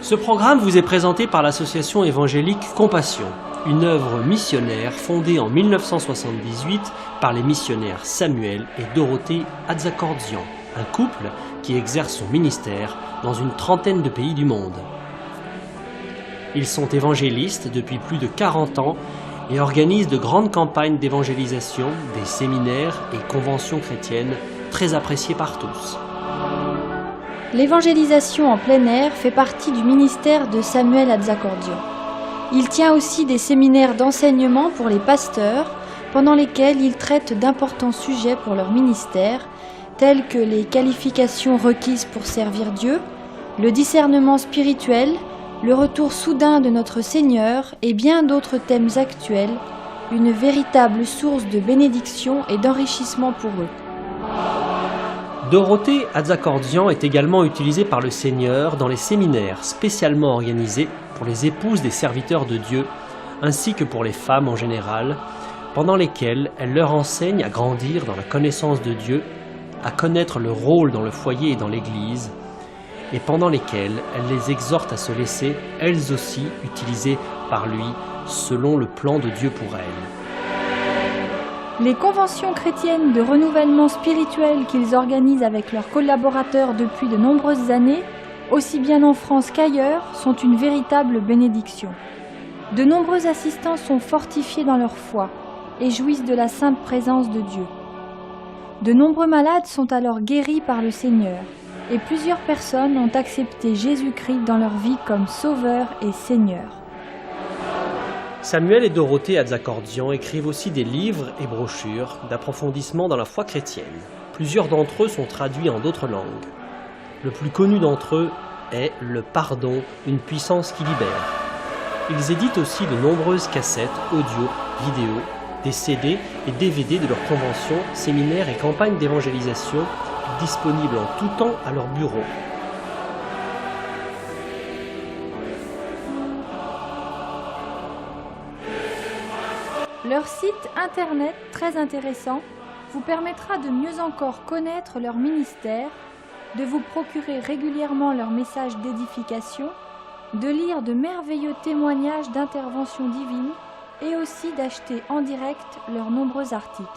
Ce programme vous est présenté par l'association évangélique Compassion, une œuvre missionnaire fondée en 1978 par les missionnaires Samuel et Dorothée Atzakordzian, un couple qui exerce son ministère dans une trentaine de pays du monde. Ils sont évangélistes depuis plus de 40 ans et organisent de grandes campagnes d'évangélisation, des séminaires et conventions chrétiennes très appréciées par tous. L'évangélisation en plein air fait partie du ministère de Samuel Atzakordzian. Il tient aussi des séminaires d'enseignement pour les pasteurs, pendant lesquels il traite d'importants sujets pour leur ministère, tels que les qualifications requises pour servir Dieu, le discernement spirituel, le retour soudain de notre Seigneur et bien d'autres thèmes actuels, une véritable source de bénédiction et d'enrichissement pour eux. Dorothée Atzakordzian est également utilisée par le Seigneur dans les séminaires spécialement organisés pour les épouses des serviteurs de Dieu, ainsi que pour les femmes en général, pendant lesquels elle leur enseigne à grandir dans la connaissance de Dieu, à connaître le rôle dans le foyer et dans l'Église, et pendant lesquels elle les exhorte à se laisser, elles aussi, utiliser par lui, selon le plan de Dieu pour elles. Les conventions chrétiennes de renouvellement spirituel qu'ils organisent avec leurs collaborateurs depuis de nombreuses années, aussi bien en France qu'ailleurs, sont une véritable bénédiction. De nombreux assistants sont fortifiés dans leur foi et jouissent de la sainte présence de Dieu. De nombreux malades sont alors guéris par le Seigneur et plusieurs personnes ont accepté Jésus-Christ dans leur vie comme Sauveur et Seigneur. Samuel et Dorothée Atzakordzian écrivent aussi des livres et brochures d'approfondissement dans la foi chrétienne. Plusieurs d'entre eux sont traduits en d'autres langues. Le plus connu d'entre eux est « Le pardon, une puissance qui libère ». Ils éditent aussi de nombreuses cassettes, audio, vidéo, des CD et DVD de leurs conventions, séminaires et campagnes d'évangélisation disponibles en tout temps à leur bureau. Leur site internet très intéressant vous permettra de mieux encore connaître leur ministère, de vous procurer régulièrement leurs messages d'édification, de lire de merveilleux témoignages d'intervention divine et aussi d'acheter en direct leurs nombreux articles.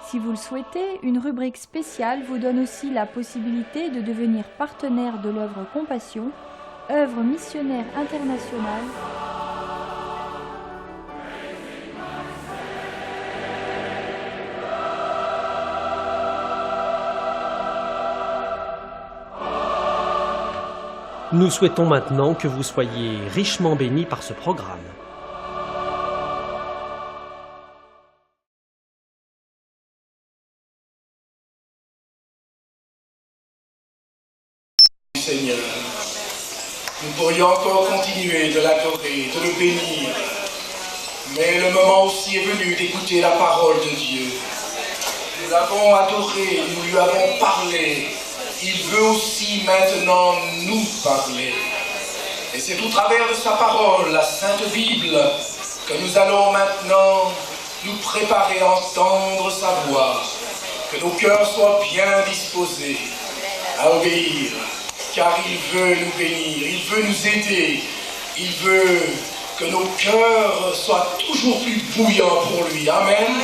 Si vous le souhaitez, une rubrique spéciale vous donne aussi la possibilité de devenir partenaire de l'œuvre Compassion, œuvre missionnaire internationale. Nous souhaitons maintenant que vous soyez richement bénis par ce programme. Seigneur, nous pourrions encore continuer de l'adorer, de le bénir, mais le moment aussi est venu d'écouter la parole de Dieu. Nous l'avons adoré, nous lui avons parlé. Il veut aussi maintenant nous parler. Et c'est au travers de sa parole, la Sainte Bible, que nous allons maintenant nous préparer à entendre sa voix. Que nos cœurs soient bien disposés à obéir, car il veut nous bénir, il veut nous aider, il veut que nos cœurs soient toujours plus bouillants pour lui. Amen.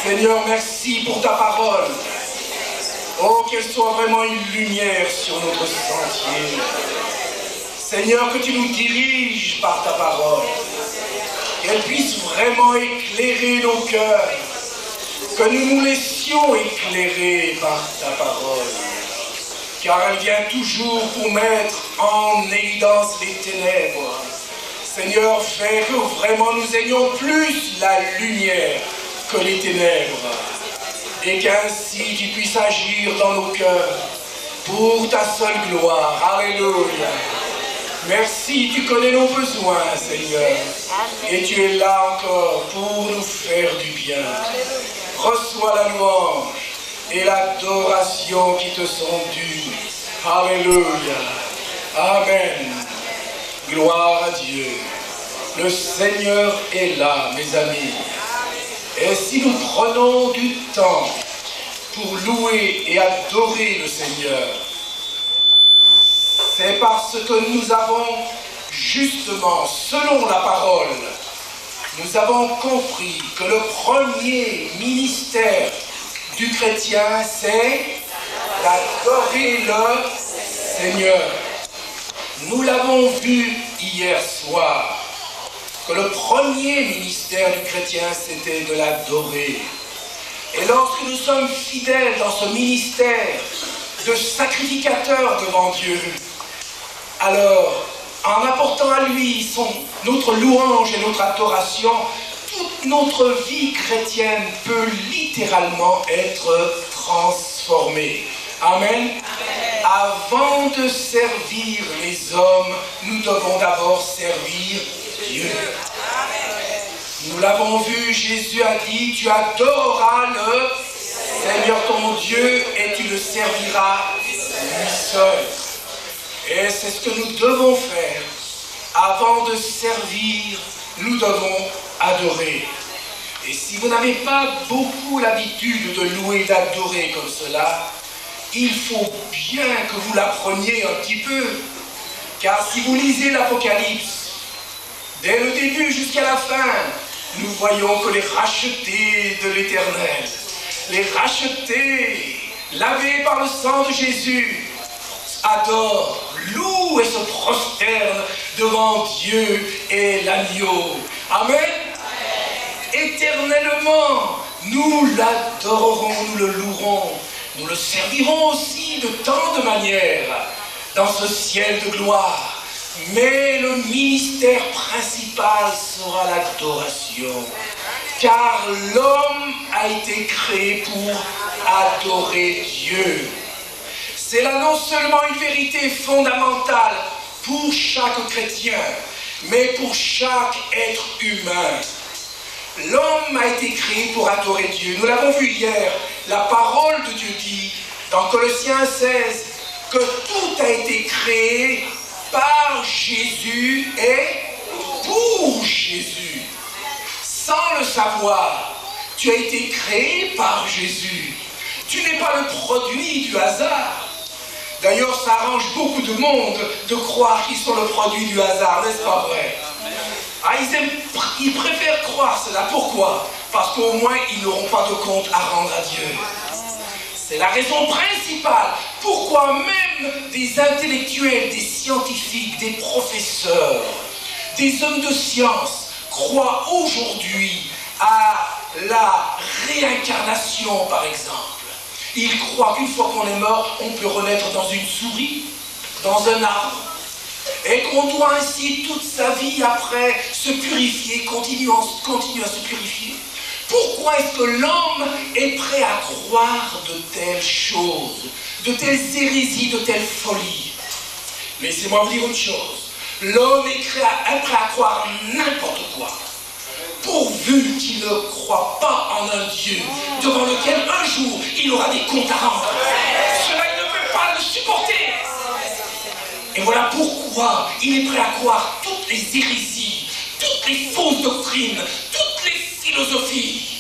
Seigneur, merci pour ta parole. Oh, qu'elle soit vraiment une lumière sur notre sentier. Seigneur, que tu nous diriges par ta parole. Qu'elle puisse vraiment éclairer nos cœurs. Que nous nous laissions éclairer par ta parole. Car elle vient toujours pour mettre en évidence les ténèbres. Seigneur, fais que vraiment nous ayons plus la lumière que les ténèbres. Et qu'ainsi tu puisses agir dans nos cœurs pour ta seule gloire. Alléluia. Merci, tu connais nos besoins, Seigneur. Et tu es là encore pour nous faire du bien. Reçois la louange et l'adoration qui te sont dues. Alléluia. Amen. Gloire à Dieu. Le Seigneur est là, mes amis. Et si nous prenons du temps pour louer et adorer le Seigneur, C'est parce que nous avons, justement, selon la parole, nous avons compris que le premier ministère du chrétien, c'est d'adorer le Seigneur. Nous l'avons vu hier soir, que le premier ministère du chrétien, c'était de l'adorer. Et lorsque nous sommes fidèles dans ce ministère de sacrificateur devant Dieu, alors, en apportant à lui notre louange et notre adoration, toute notre vie chrétienne peut littéralement être transformée. Amen. Avant de servir les hommes, nous devons d'abord servir Dieu. Nous l'avons vu, Jésus a dit, tu adoreras le Seigneur ton Dieu et tu le serviras lui seul. Et c'est ce que nous devons faire. Avant de servir, nous devons adorer. Et si vous n'avez pas beaucoup l'habitude de louer et d'adorer comme cela, il faut bien que vous l'appreniez un petit peu. Car si vous lisez l'Apocalypse, dès le début jusqu'à la fin, nous voyons que les rachetés de l'Éternel, les rachetés, lavés par le sang de Jésus, adorent, louent et se prosternent devant Dieu et l'agneau. Amen. Éternellement, nous l'adorerons, nous le louerons, nous le servirons aussi de tant de manières dans ce ciel de gloire. Mais le ministère principal sera l'adoration. Car l'homme a été créé pour adorer Dieu. C'est là non seulement une vérité fondamentale pour chaque chrétien, mais pour chaque être humain. L'homme a été créé pour adorer Dieu. Nous l'avons vu hier, la parole de Dieu dit, dans Colossiens 16, que tout a été créé par Jésus et pour Jésus. Sans le savoir, tu as été créé par Jésus. Tu n'es pas le produit du hasard. D'ailleurs, ça arrange beaucoup de monde de croire qu'ils sont le produit du hasard, n'est-ce pas vrai? Ah, ils préfèrent croire cela. Pourquoi? Parce qu'au moins, ils n'auront pas de compte à rendre à Dieu. C'est la raison principale. Pourquoi même des intellectuels, des scientifiques, des professeurs, des hommes de science croient aujourd'hui à la réincarnation, par exemple. Ils croient qu'une fois qu'on est mort, on peut renaître dans une souris, dans un arbre, et qu'on doit ainsi toute sa vie après se purifier, continuer à se purifier. Pourquoi est-ce que l'homme est prêt à croire de telles choses, de telles hérésies, de telles folies? Laissez-moi vous dire une chose. L'homme est prêt à croire n'importe quoi, pourvu qu'il ne croit pas en un Dieu devant lequel un jour il aura des comptes à rendre. Cela, il ne peut pas le supporter. Et voilà pourquoi il est prêt à croire toutes les hérésies, toutes les fausses doctrines, toutes les philosophies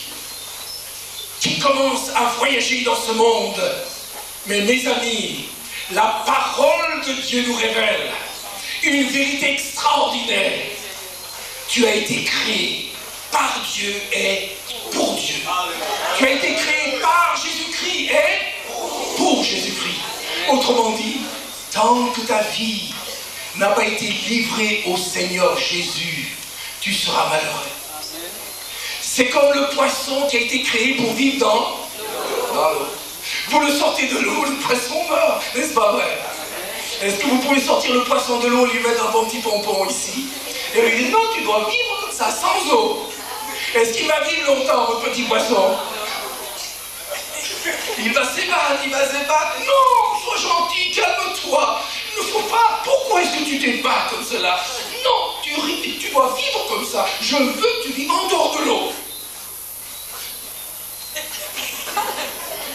qui commencent à voyager dans ce monde. Mais mes amis, la parole de Dieu nous révèle une vérité extraordinaire. Tu as été créé par Dieu et pour Dieu. Tu as été créé par Jésus-Christ et pour Jésus-Christ. Autrement dit, tant que ta vie n'a pas été livrée au Seigneur Jésus, tu seras malheureux. C'est comme le poisson qui a été créé pour vivre dans l'eau. Vous le sortez de l'eau, le poisson meurt, n'est-ce pas vrai? Est-ce que vous pouvez sortir le poisson de l'eau et lui mettre un bon petit pompon ici? Et lui dire, non, tu dois vivre comme ça, sans eau. Est-ce qu'il va vivre longtemps, votre petit poisson? Il va s'ébattre. Non, sois gentil, calme-toi. Il ne faut pas. Pourquoi est-ce que tu t'ébats comme cela? Non, tu dois vivre comme ça. Je veux que tu vives en dehors de l'eau.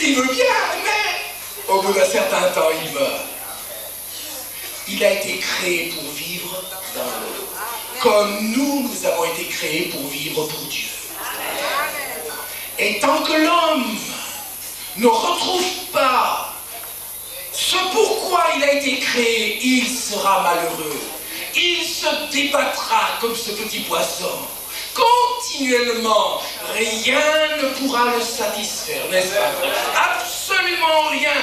Il veut bien, mais au bout d'un certain temps, il meurt. Il a été créé pour vivre dans l'eau. Comme nous avons été créés pour vivre pour Dieu. Et tant que l'homme ne retrouve pas ce pourquoi il a été créé, il sera malheureux. Il se débattra comme ce petit poisson. Continuellement, rien ne pourra le satisfaire, n'est-ce pas vrai? Absolument rien.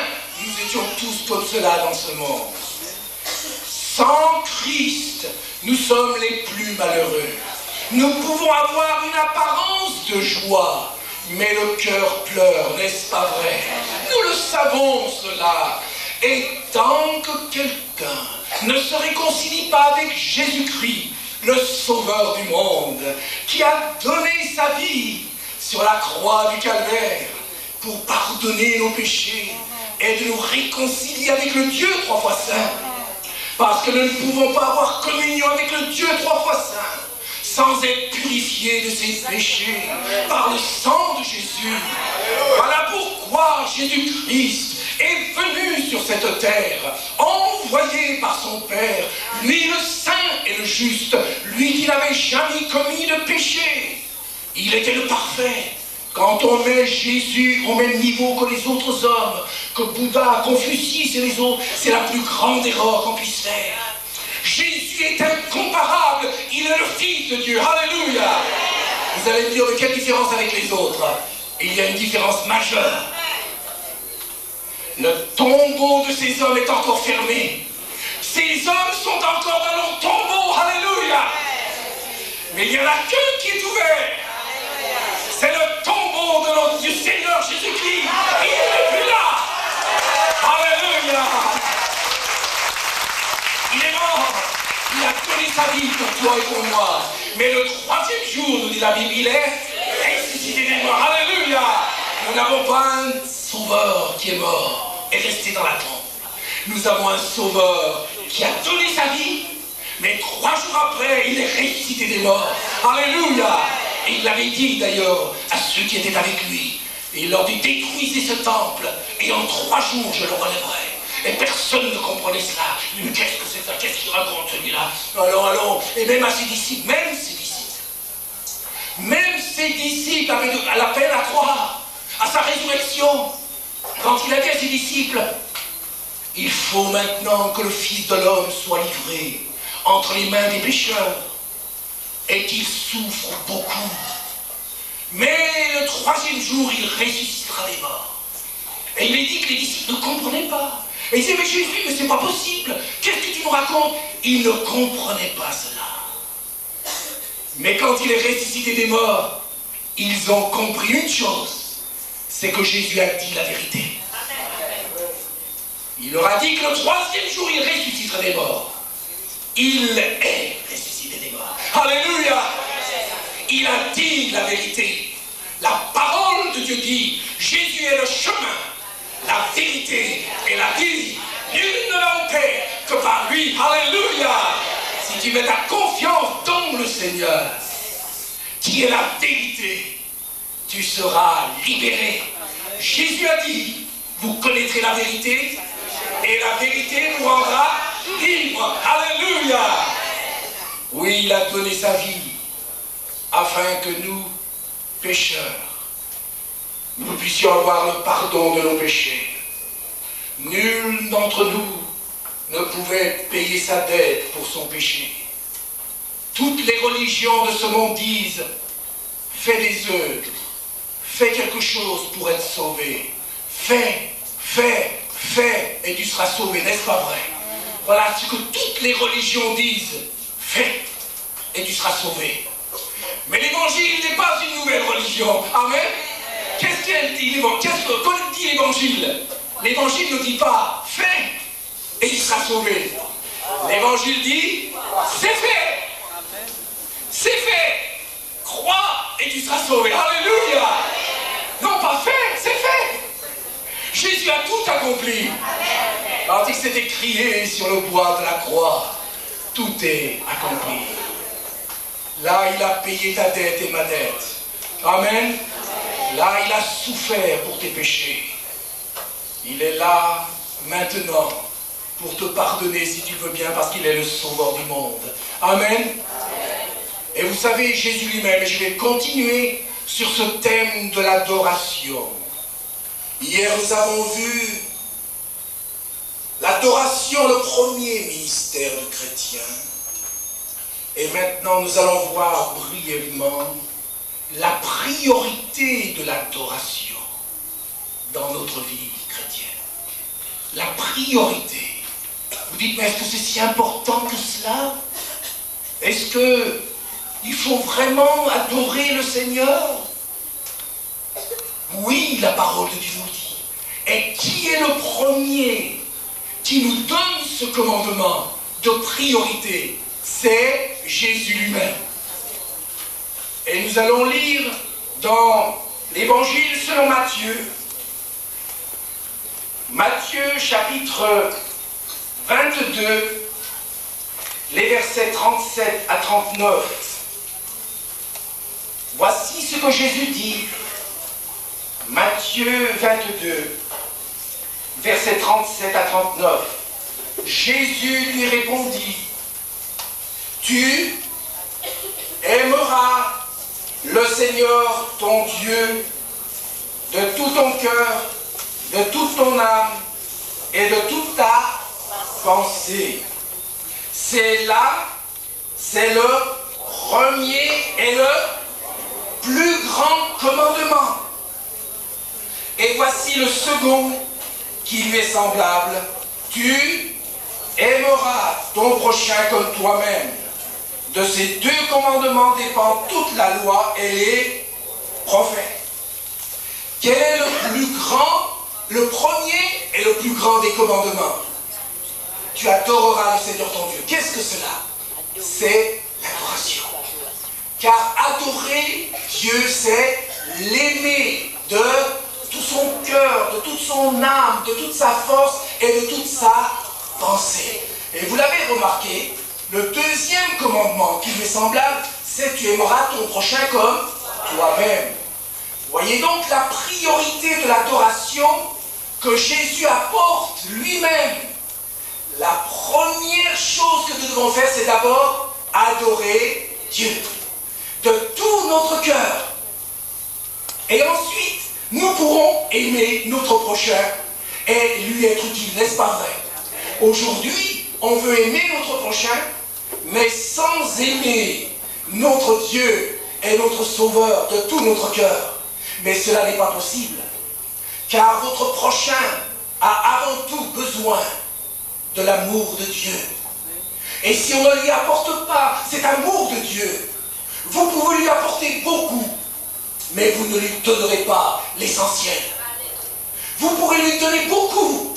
Nous étions tous comme cela dans ce monde. Sans Christ, nous sommes les plus malheureux. Nous pouvons avoir une apparence de joie, mais le cœur pleure, n'est-ce pas vrai? Nous le savons cela. Et tant que quelqu'un ne se réconcilie pas avec Jésus-Christ, le Sauveur du monde, qui a donné sa vie sur la croix du Calvaire pour pardonner nos péchés et de nous réconcilier avec le Dieu trois fois saint, parce que nous ne pouvons pas avoir communion avec le Dieu trois fois saint sans être purifiés de ses péchés par le sang de Jésus. Voilà pourquoi Jésus-Christ est venu sur cette terre, envoyé par son Père, lui le saint et le juste, lui qui n'avait jamais commis de péché. Il était le parfait. Quand on met Jésus au même niveau que les autres hommes, que Bouddha, Confucius et les autres, c'est la plus grande erreur qu'on puisse faire. Jésus est incomparable, il est le Fils de Dieu, alléluia. Vous allez me dire, mais quelle différence avec les autres? Il y a une différence majeure. Le tombeau de ces hommes est encore fermé. Ces hommes sont encore dans leur tombeau, alléluia. Mais il y en a qu'un qui est ouvert. C'est le tombeau de notre Seigneur Jésus-Christ. Il n'est plus là. Alléluia. Il est mort. Il a donné sa vie pour toi et pour moi. Mais le troisième jour, nous dit la Bible, il est ressuscité des morts. Alléluia. Nous n'avons pas un sauveur qui est mort et resté dans la tombe. Nous avons un sauveur qui a donné sa vie, mais 3 jours après, il est ressuscité des morts. Alléluia. Et il l'avait dit d'ailleurs à ceux qui étaient avec lui. Et il leur dit, détruisez ce temple, et en 3 jours, je le relèverai. Et personne ne comprenait cela. Mais qu'est-ce que c'est ça? Qu'est-ce qu'il raconte celui-là? Allons. Et même à ses disciples, même ses disciples avaient à la peine à croire à sa résurrection. Quand il a dit à ses disciples, il faut maintenant que le Fils de l'homme soit livré entre les mains des pécheurs et qu'il souffre beaucoup. Mais le 3e jour, il ressuscitera des morts. Et il est dit que les disciples ne comprenaient pas. Et ils disaient, mais Jésus, mais c'est pas possible. Qu'est-ce que tu nous racontes? Ils ne comprenaient pas cela. Mais quand il est ressuscité des morts, ils ont compris une chose, c'est que Jésus a dit la vérité. Il leur a dit que le 3e jour, il ressusciterait des morts. Il est ressuscité des morts. Alléluia. Il a dit la vérité. La parole de Dieu dit, Jésus est le chemin, la vérité et la vie. Nul ne va au Père que par lui. Alléluia. Si tu mets ta confiance dans le Seigneur, qui est la vérité, tu seras libéré. Jésus a dit, vous connaîtrez la vérité, et la vérité nous rendra libres. Alléluia. Oui, il a donné sa vie, afin que nous, pécheurs, nous puissions avoir le pardon de nos péchés. Nul d'entre nous ne pouvait payer sa dette pour son péché. Toutes les religions de ce monde disent, fais des œuvres, fais quelque chose pour être sauvé. Fais, et tu seras sauvé, n'est-ce pas vrai? Voilà ce que toutes les religions disent. Fais, et tu seras sauvé. Mais l'évangile n'est pas une nouvelle religion. Amen. Qu'est-ce qu'elle dit? Qu'est-ce que dit l'évangile? L'évangile ne dit pas, fais, et tu seras sauvé. L'évangile dit, c'est fait. C'est fait. Crois, et tu seras sauvé. Alléluia. Non, pas fait, c'est fait. Jésus a tout accompli. Quand il s'est écrié sur le bois de la croix, tout est accompli. Là, il a payé ta dette et ma dette. Amen. Là, il a souffert pour tes péchés. Il est là, maintenant, pour te pardonner si tu veux bien, parce qu'il est le sauveur du monde. Amen. Et vous savez, Jésus lui-même, et je vais continuer sur ce thème de l'adoration. Hier, nous avons vu L'adoration, le premier ministère du chrétien. Et maintenant, nous allons voir brièvement la priorité de l'adoration dans notre vie chrétienne. La priorité. Vous dites, mais est-ce que c'est si important que cela? Est-ce qu'il faut vraiment adorer le Seigneur? Oui, la parole de Dieu nous dit. Et qui est le premier qui nous donne ce commandement de priorité? C'est Jésus lui-même. Et nous allons lire dans l'Évangile selon Matthieu. Matthieu chapitre 22, les versets 37 à 39. Voici ce que Jésus dit. Matthieu 22, versets 37 à 39. Jésus lui répondit, « Tu aimeras le Seigneur ton Dieu de tout ton cœur, de toute ton âme et de toute ta pensée. » C'est là, c'est le premier et le plus grand commandement. Et voici le second qui lui est semblable. Tu aimeras ton prochain comme toi-même. De ces deux commandements dépend toute la loi et les prophètes. Quel est le plus grand, le premier et le plus grand des commandements? Tu adoreras le Seigneur ton Dieu. Qu'est-ce que cela? C'est l'adoration. Car adorer Dieu, c'est l'aimer de tout son cœur, de toute son âme, de toute sa force et de toute sa pensée. Et vous l'avez remarqué, le deuxième commandement qui lui est semblable, c'est tu aimeras ton prochain comme toi-même. Voyez donc la priorité de l'adoration que Jésus apporte lui-même. La première chose que nous devons faire, c'est d'abord adorer Dieu de tout notre cœur. Et ensuite, nous pourrons aimer notre prochain et lui être utile, n'est-ce pas vrai? Aujourd'hui, on veut aimer notre prochain, mais sans aimer notre Dieu et notre Sauveur de tout notre cœur. Mais cela n'est pas possible, car votre prochain a avant tout besoin de l'amour de Dieu. Et si on ne lui apporte pas cet amour de Dieu, vous pouvez lui apporter beaucoup, mais vous ne lui donnerez pas l'essentiel. Vous pourrez lui donner beaucoup,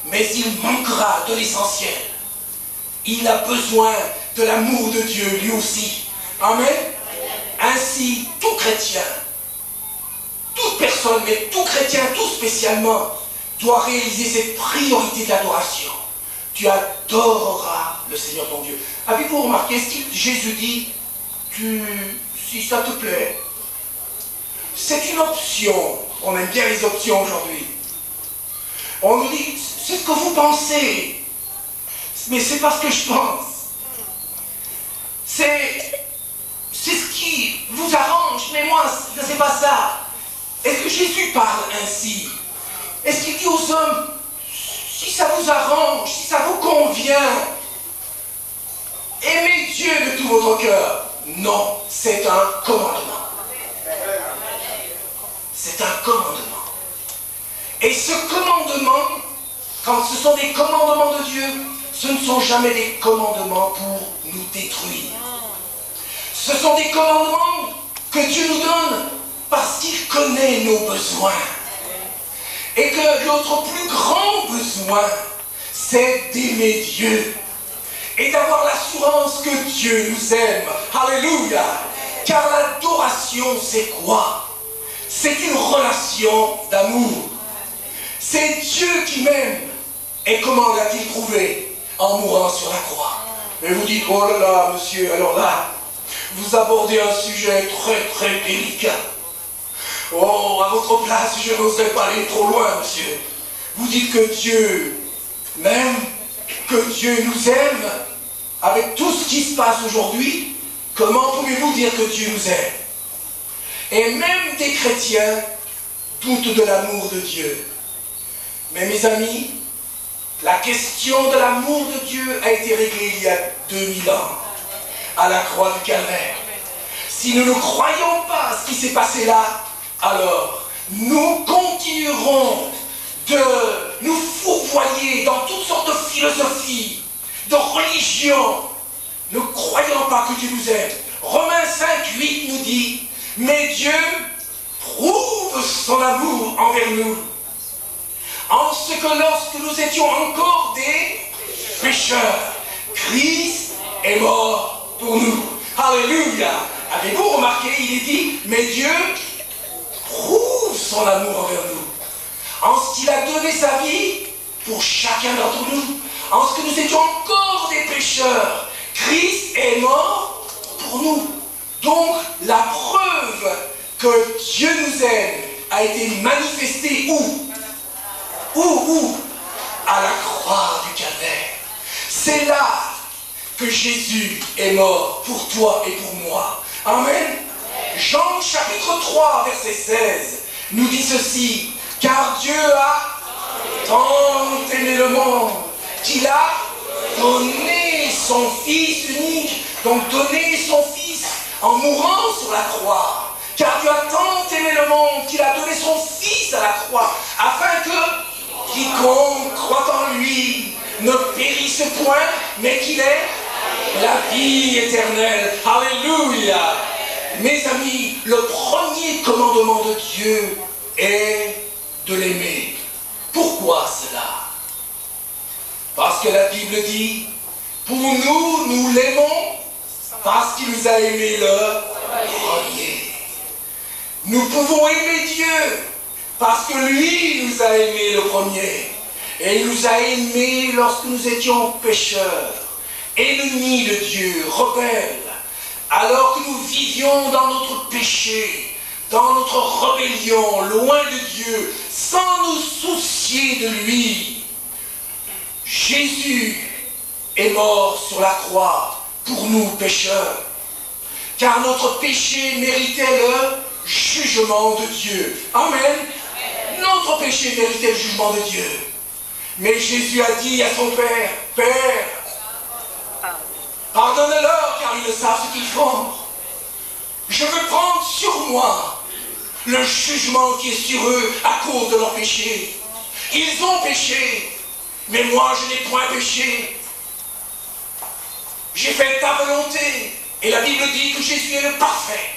mais il manquera de l'essentiel. Il a besoin de l'amour de Dieu lui aussi. Amen. Ainsi, tout chrétien, toute personne, mais tout chrétien, tout spécialement, doit réaliser cette priorité d'adoration. Tu adoreras le Seigneur ton Dieu. Avez-vous remarqué ce que Jésus dit? Si ça te plaît. C'est une option. On aime bien les options aujourd'hui. On nous dit, c'est ce que vous pensez. Mais c'est pas ce que je pense. C'est ce qui vous arrange. Mais moi, c'est pas ça. Est-ce que Jésus parle ainsi? Est-ce qu'il dit aux hommes, si ça vous arrange, si ça vous convient, aimez Dieu de tout votre cœur? Non, c'est un commandement. C'est un commandement. Et ce commandement, quand ce sont des commandements de Dieu, ce ne sont jamais des commandements pour nous détruire. Ce sont des commandements que Dieu nous donne parce qu'il connaît nos besoins. Et que notre plus grand besoin, c'est d'aimer Dieu. Et d'avoir l'assurance que Dieu nous aime. Alléluia. Car l'adoration, c'est quoi? C'est une relation d'amour. C'est Dieu qui m'aime. Et comment l'a-t-il prouvé? En mourant sur la croix. Et vous dites, oh là là, monsieur, alors là, vous abordez un sujet très très délicat. Oh, à votre place, je n'oserais pas aller trop loin, monsieur. Vous dites que Dieu m'aime, que Dieu nous aime, avec tout ce qui se passe aujourd'hui. Comment pouvez-vous dire que Dieu nous aime? Et même des chrétiens doutent de l'amour de Dieu. Mais mes amis, La question de l'amour de Dieu a été réglée il y a 2000 ans, à la croix du Calvaire. Si nous ne croyons pas à ce qui s'est passé là, alors nous continuerons de nous fourvoyer dans toutes sortes de philosophies, de religions. Ne croyons pas que Dieu nous aime. Romains 5:8 nous dit, mais Dieu prouve son amour envers nous, en ce que lorsque nous étions encore des pécheurs, Christ est mort pour nous. Alléluia. Avez-vous remarqué, il est dit, mais Dieu prouve son amour envers nous, en ce qu'il a donné sa vie pour chacun d'entre nous, en ce que nous étions encore des pécheurs, Christ est mort pour nous. Donc, la preuve que Dieu nous aime a été manifestée où? Où? À la croix du Calvaire. C'est là que Jésus est mort pour toi et pour moi. Amen. Jean chapitre 3, verset 16, nous dit ceci, car Dieu a tant aimé le monde qu'il a donné son Fils unique, donc donné son Fils en mourant sur la croix. Car Dieu a tant aimé le monde qu'il a donné son Fils à la croix, afin que quiconque croit en lui ne périsse point, mais qu'il ait la vie éternelle. Alléluia. Mes amis, le premier commandement de Dieu est de l'aimer. Pourquoi cela? Parce que la Bible dit, pour nous, nous l'aimons parce qu'il nous a aimé le premier. Nous pouvons aimer Dieu parce que lui nous a aimé le premier. Et il nous a aimés lorsque nous étions pécheurs, ennemis de Dieu, rebelles, alors que nous vivions dans notre péché, dans notre rébellion, loin de Dieu, sans nous soucier de lui. Jésus est mort sur la croix pour nous pécheurs, car notre péché méritait le jugement de Dieu. Amen. Notre péché méritait le jugement de Dieu. Mais Jésus a dit à son Père, Père, pardonne-leur car ils ne savent ce qu'ils font. Je veux prendre sur moi le jugement qui est sur eux à cause de leur péché. Ils ont péché, mais moi je n'ai point péché. J'ai fait ta volonté. Et la Bible dit que Jésus est le parfait,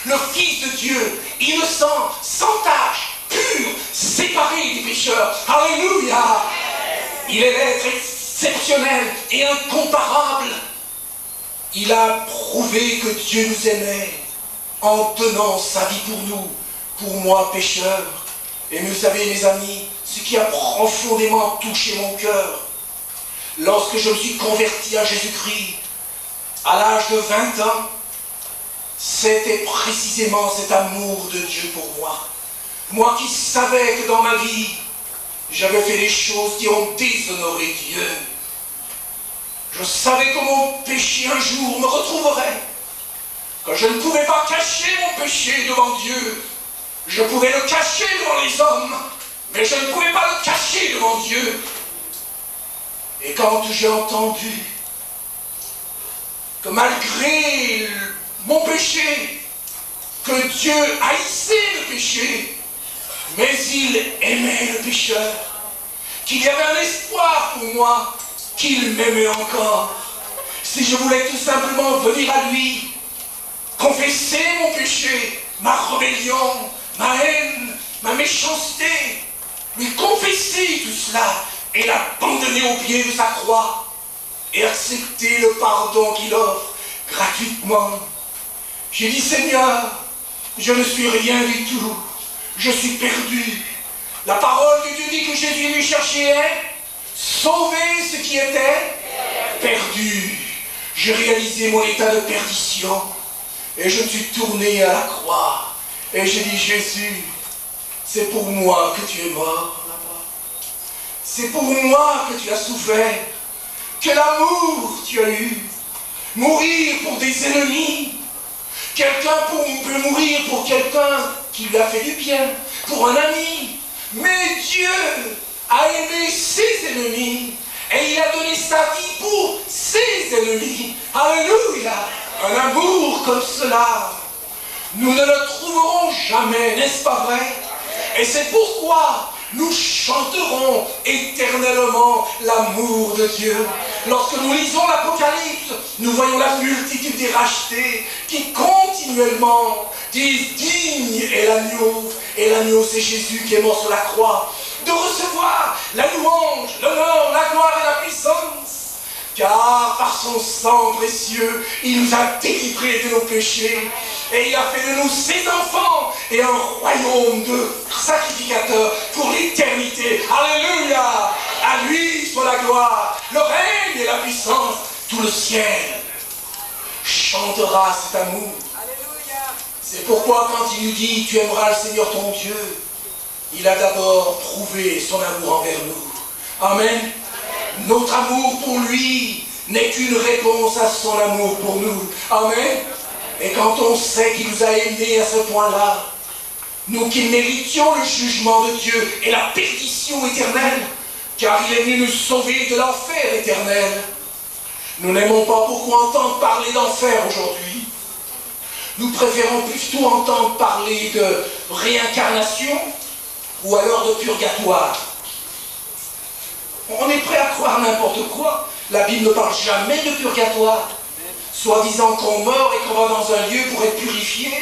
le Fils de Dieu, innocent, sans tache, pur, séparé des pécheurs. Alléluia. Il est l'être exceptionnel et incomparable. Il a prouvé que Dieu nous aimait en donnant sa vie pour nous, pour moi pécheur. Et vous savez mes amis, ce qui a profondément touché mon cœur, lorsque je me suis converti à Jésus-Christ, à l'âge de 20 ans, c'était précisément cet amour de Dieu pour moi. Moi qui savais que dans ma vie, j'avais fait des choses qui ont déshonoré Dieu. Je savais que mon péché un jour me retrouverait, que je ne pouvais pas cacher mon péché devant Dieu. Je pouvais le cacher devant les hommes, mais je ne pouvais pas le cacher devant Dieu. Et quand j'ai entendu que malgré mon péché, que Dieu haïssait le péché, mais il aimait le pécheur, qu'il y avait un espoir pour moi, qu'il m'aimait encore. Si je voulais tout simplement venir à lui, confesser mon péché, ma rébellion, ma haine, ma méchanceté, lui confesser tout cela et l'abandonner au pied de sa croix et accepter le pardon qu'il offre gratuitement. J'ai dit, Seigneur, je ne suis rien du tout, je suis perdu. La parole de Dieu dit que Jésus est venu chercher sauver ce qui était perdu. J'ai réalisé mon état de perdition et je me suis tourné à la croix et j'ai dit, Jésus, c'est pour moi que tu es mort là-bas. C'est pour moi que tu as souffert. Quel amour tu as eu. Mourir pour des ennemis. Quelqu'un peut mourir pour quelqu'un qui lui a fait du bien, pour un ami. Mais Dieu a aimé ses ennemis et il a donné sa vie pour ses ennemis. Alléluia! Un amour comme cela, nous ne le trouverons jamais, n'est-ce pas vrai? Et c'est pourquoi nous chanterons éternellement l'amour de Dieu. Lorsque nous lisons l'Apocalypse, nous voyons la multitude des rachetés qui continuellement disent digne est l'agneau. Et l'agneau, c'est Jésus qui est mort sur la croix, de recevoir la louange, l'honneur, la gloire et la puissance. Car par son sang précieux, il nous a délivrés de nos péchés. Et il a fait de nous ses enfants et un royaume de sacrificateurs pour l'éternité. Alléluia! À lui soit la gloire, le règne et la puissance. Tout le ciel chantera cet amour. C'est pourquoi quand il nous dit « Tu aimeras le Seigneur ton Dieu », il a d'abord prouvé son amour envers nous. Amen. Notre amour pour lui n'est qu'une réponse à son amour pour nous. Amen. Et quand on sait qu'il nous a aimés à ce point-là, nous qui méritions le jugement de Dieu et la perdition éternelle, car il est venu nous sauver de l'enfer éternel, nous n'aimons pas beaucoup entendre parler d'enfer aujourd'hui. Nous préférons plutôt entendre parler de réincarnation ou alors de purgatoire. On est prêt à croire n'importe quoi. La Bible ne parle jamais de purgatoire. Soi-disant qu'on meurt et qu'on va dans un lieu pour être purifié.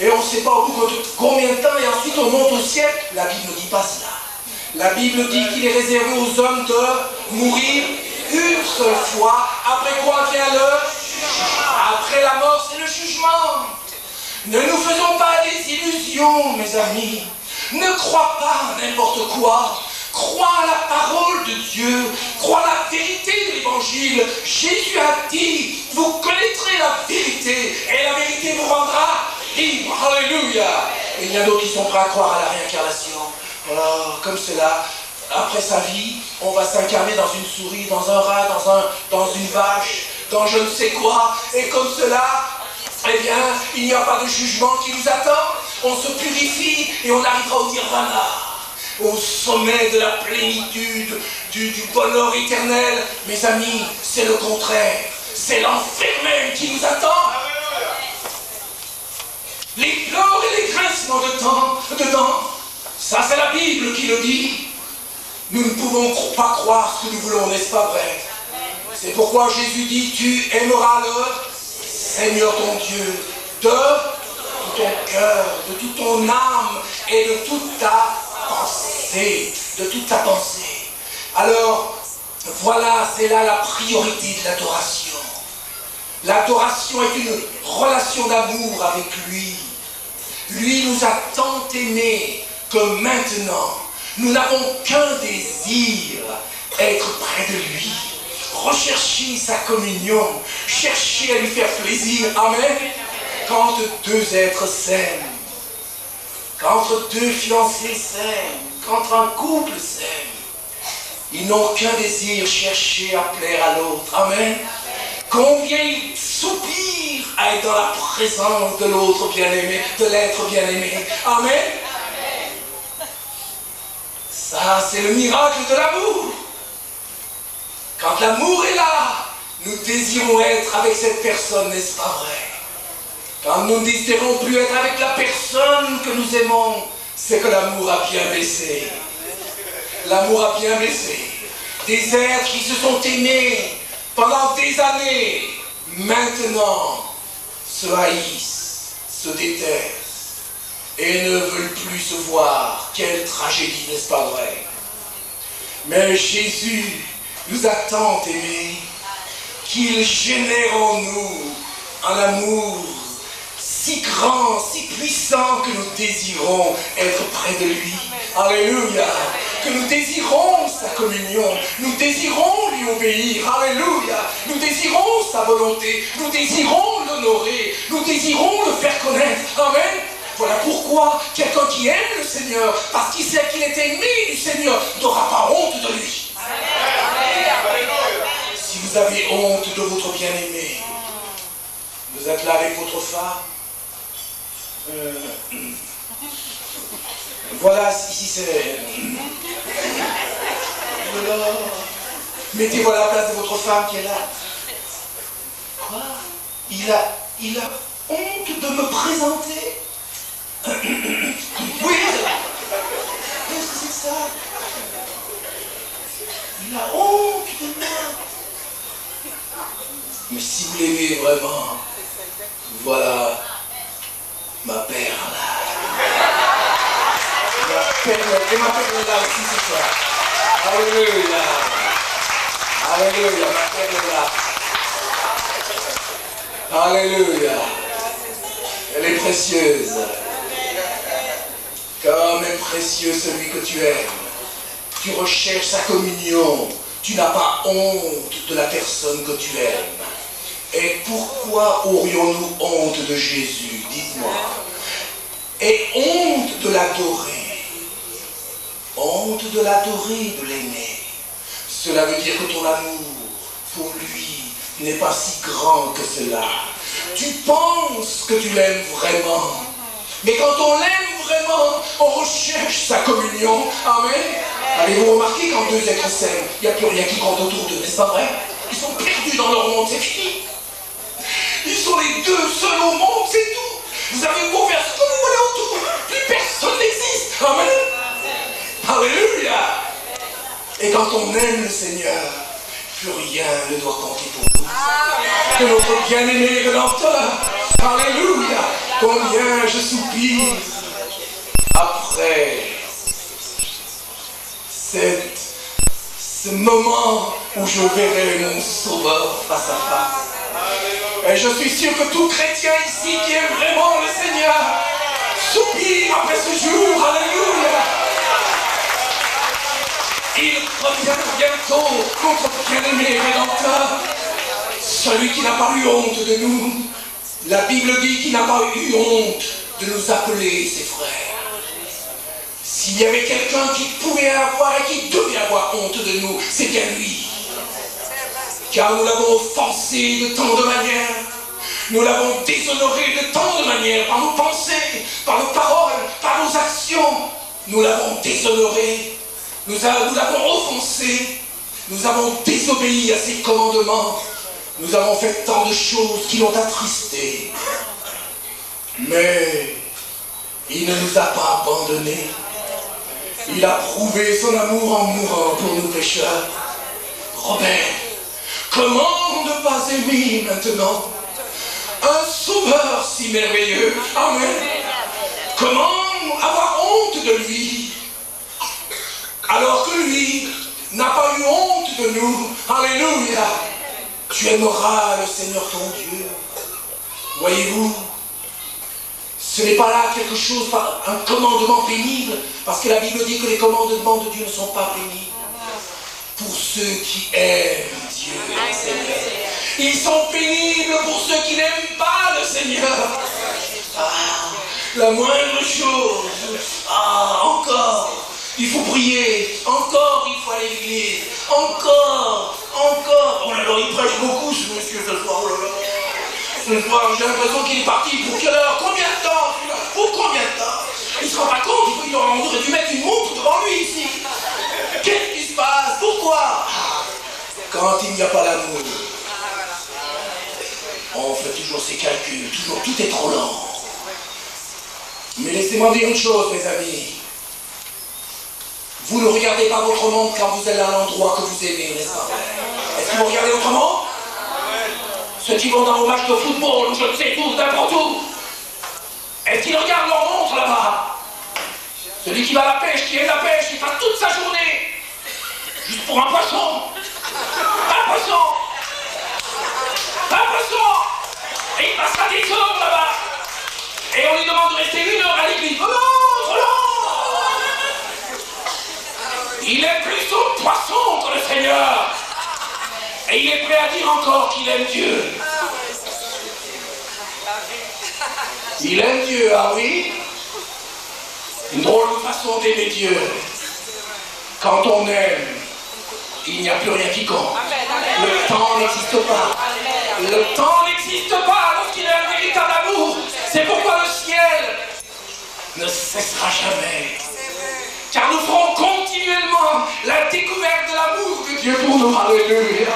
Et on ne sait pas au bout de combien de temps et ensuite on monte au ciel. La Bible ne dit pas cela. La Bible dit qu'il est réservé aux hommes de mourir une seule fois. Après quoi vient l'heure? Après la mort, c'est le jugement. Ne nous faisons pas des illusions, mes amis. Ne crois pas n'importe quoi. Crois à la parole de Dieu, crois à la vérité de l'évangile. Jésus a dit, vous connaîtrez la vérité et la vérité vous rendra libre. Alléluia. Et il y a d'autres qui sont prêts à croire à la réincarnation. Voilà, comme cela, après sa vie, on va s'incarner dans une souris, dans un rat, dans une vache, dans je ne sais quoi. Et comme cela, eh bien, il n'y a pas de jugement qui nous attend. On se purifie et on arrivera au nirvana, au sommet de la plénitude, du bonheur éternel. Mes amis, c'est le contraire. C'est l'enfer même qui nous attend. Les pleurs et les grincements dedans, ça c'est la Bible qui le dit. Nous ne pouvons pas croire ce que nous voulons, n'est-ce pas vrai? C'est pourquoi Jésus dit, tu aimeras le Seigneur ton Dieu de tout ton cœur, de toute ton âme et de toute ta pensée, de toute ta pensée. Alors, voilà, c'est là la priorité de l'adoration. L'adoration est une relation d'amour avec lui. Lui nous a tant aimés que maintenant, nous n'avons qu'un désir, être près de lui. Rechercher sa communion, chercher à lui faire plaisir. Amen. Quand deux êtres s'aiment, quand deux fiancés s'aiment, quand un couple s'aime, ils n'ont qu'un désir, chercher à plaire à l'autre. Amen. Combien ils soupirent à être dans la présence de l'autre bien-aimé, de l'être bien-aimé. Amen. Ça, c'est le miracle de l'amour. Quand l'amour est là, nous désirons être avec cette personne, n'est-ce pas vrai? Quand nous ne désirons plus être avec la personne que nous aimons, c'est que l'amour a bien baissé. L'amour a bien baissé. Des êtres qui se sont aimés pendant des années, maintenant, se haïssent, se détestent et ne veulent plus se voir. Quelle tragédie, n'est-ce pas vrai? Mais Jésus nous a tant aimés qu'il génère en nous un amour si grand, si puissant que nous désirons être près de lui. Alléluia. Que nous désirons sa communion, nous désirons lui obéir. Alléluia. Nous désirons sa volonté, nous désirons l'honorer, nous désirons le faire connaître. Amen. Voilà pourquoi quelqu'un qui aime le Seigneur, parce qu'il sait qu'il est aimé du Seigneur, n'aura pas honte de lui. Si vous avez honte de votre bien-aimé, vous êtes là avec votre femme. Voilà, ici c'est... là. Mettez-vous à la place de votre femme qui est là. Quoi? Il a honte de me présenter? Oui. Qu'est-ce que c'est que ça? Il a honte de moi. Mais si vous l'aimez vraiment, voilà ma perle. Et ma perle est là aussi ce soir. Alléluia. Alléluia, ma perle est là. Alléluia. Elle est précieuse. Comme est précieux celui que tu aimes. Tu recherches sa communion. Tu n'as pas honte de la personne que tu aimes. Et pourquoi aurions-nous honte de Jésus? Dites-moi. Et honte de l'adorer. Honte de l'adorer, de l'aimer. Cela veut dire que ton amour pour lui n'est pas si grand que cela. Tu penses que tu l'aimes vraiment. Mais quand on l'aime vraiment, on recherche sa communion. Amen. Avez-vous remarqué quand deux êtres s'aiment, il n'y a plus rien qui compte autour d'eux, n'est-ce pas vrai? Ils sont perdus dans leur monde, c'est fini. Ils sont les deux seuls au monde, c'est tout. Vous avez beau faire ce que vous voulez autour, plus personne n'existe. Amen. Alléluia. Et quand on aime le Seigneur, plus rien ne doit compter pour nous. Que notre bien-aimé Rédempteur, alléluia, combien je soupire après ce moment où je verrai mon Sauveur face à face. Et je suis sûr que tout chrétien ici qui aime vraiment le Seigneur soupire après ce jour, alléluia. Il revient bientôt, notre bien-aimé Rédempteur, celui qui n'a pas eu honte de nous. La Bible dit qu'il n'a pas eu honte de nous appeler ses frères. S'il y avait quelqu'un qui pouvait avoir et qui devait avoir honte de nous, c'est bien lui. Car nous l'avons offensé de tant de manières. Nous l'avons déshonoré de tant de manières, par nos pensées, par nos paroles, par nos actions. Nous l'avons déshonoré. Nous l'avons offensé, nous avons désobéi à ses commandements, nous avons fait tant de choses qui l'ont attristé. Mais il ne nous a pas abandonnés. Il a prouvé son amour en mourant pour nous pécheurs. Robert, comment ne pas aimer maintenant un sauveur si merveilleux? Amen. Comment avoir honte de lui alors que lui n'a pas eu honte de nous? Alléluia. Tu aimeras le Seigneur ton Dieu. Voyez-vous, ce n'est pas là quelque chose, un commandement pénible, parce que la Bible dit que les commandements de Dieu ne sont pas pénibles. Pour ceux qui aiment Dieu le Seigneur. Ils sont pénibles pour ceux qui n'aiment pas le Seigneur. La moindre chose. Encore. Il faut prier. Encore, il faut aller à l'église. Encore. Oh là là, il prêche beaucoup ce monsieur ce soir. Oh là là. Ce soir, j'ai l'impression qu'il est parti pour quelle heure? Combien de temps? Pour combien de temps? Il ne se rend pas compte, on aurait dû mettre une montre devant lui ici. Qu'est-ce qui se passe? Pourquoi? Quand il n'y a pas l'amour, on fait toujours ses calculs, toujours tout est trop lent. Mais laissez-moi dire une chose, mes amis. Vous ne regardez pas votre monde quand vous allez à l'endroit que vous aimez, n'est-ce pas? Est-ce que vous regardez autrement? Ceux qui vont dans vos matchs de football, ou je ne sais où, n'importe où, est-ce qu'ils regardent leur montre là-bas? Celui qui va à la pêche, qui aime la pêche, il passe toute sa journée juste pour un poisson. Un poisson. Un poisson. Et il passera des heures là-bas. Et on lui demande de rester 1 heure à l'église. Oh non, trop long. Il est plus au poisson que le Seigneur. Et il est prêt à dire encore qu'il aime Dieu. Il aime Dieu, ah oui? Une drôle de façon d'aimer Dieu. Quand on aime, il n'y a plus rien qui compte. Le temps n'existe pas. Le temps n'existe pas lorsqu'il y a un véritable amour. C'est pourquoi le ciel ne cessera jamais. Car nous ferons continuellement la découverte de la Dieu pour nous. Alléluia.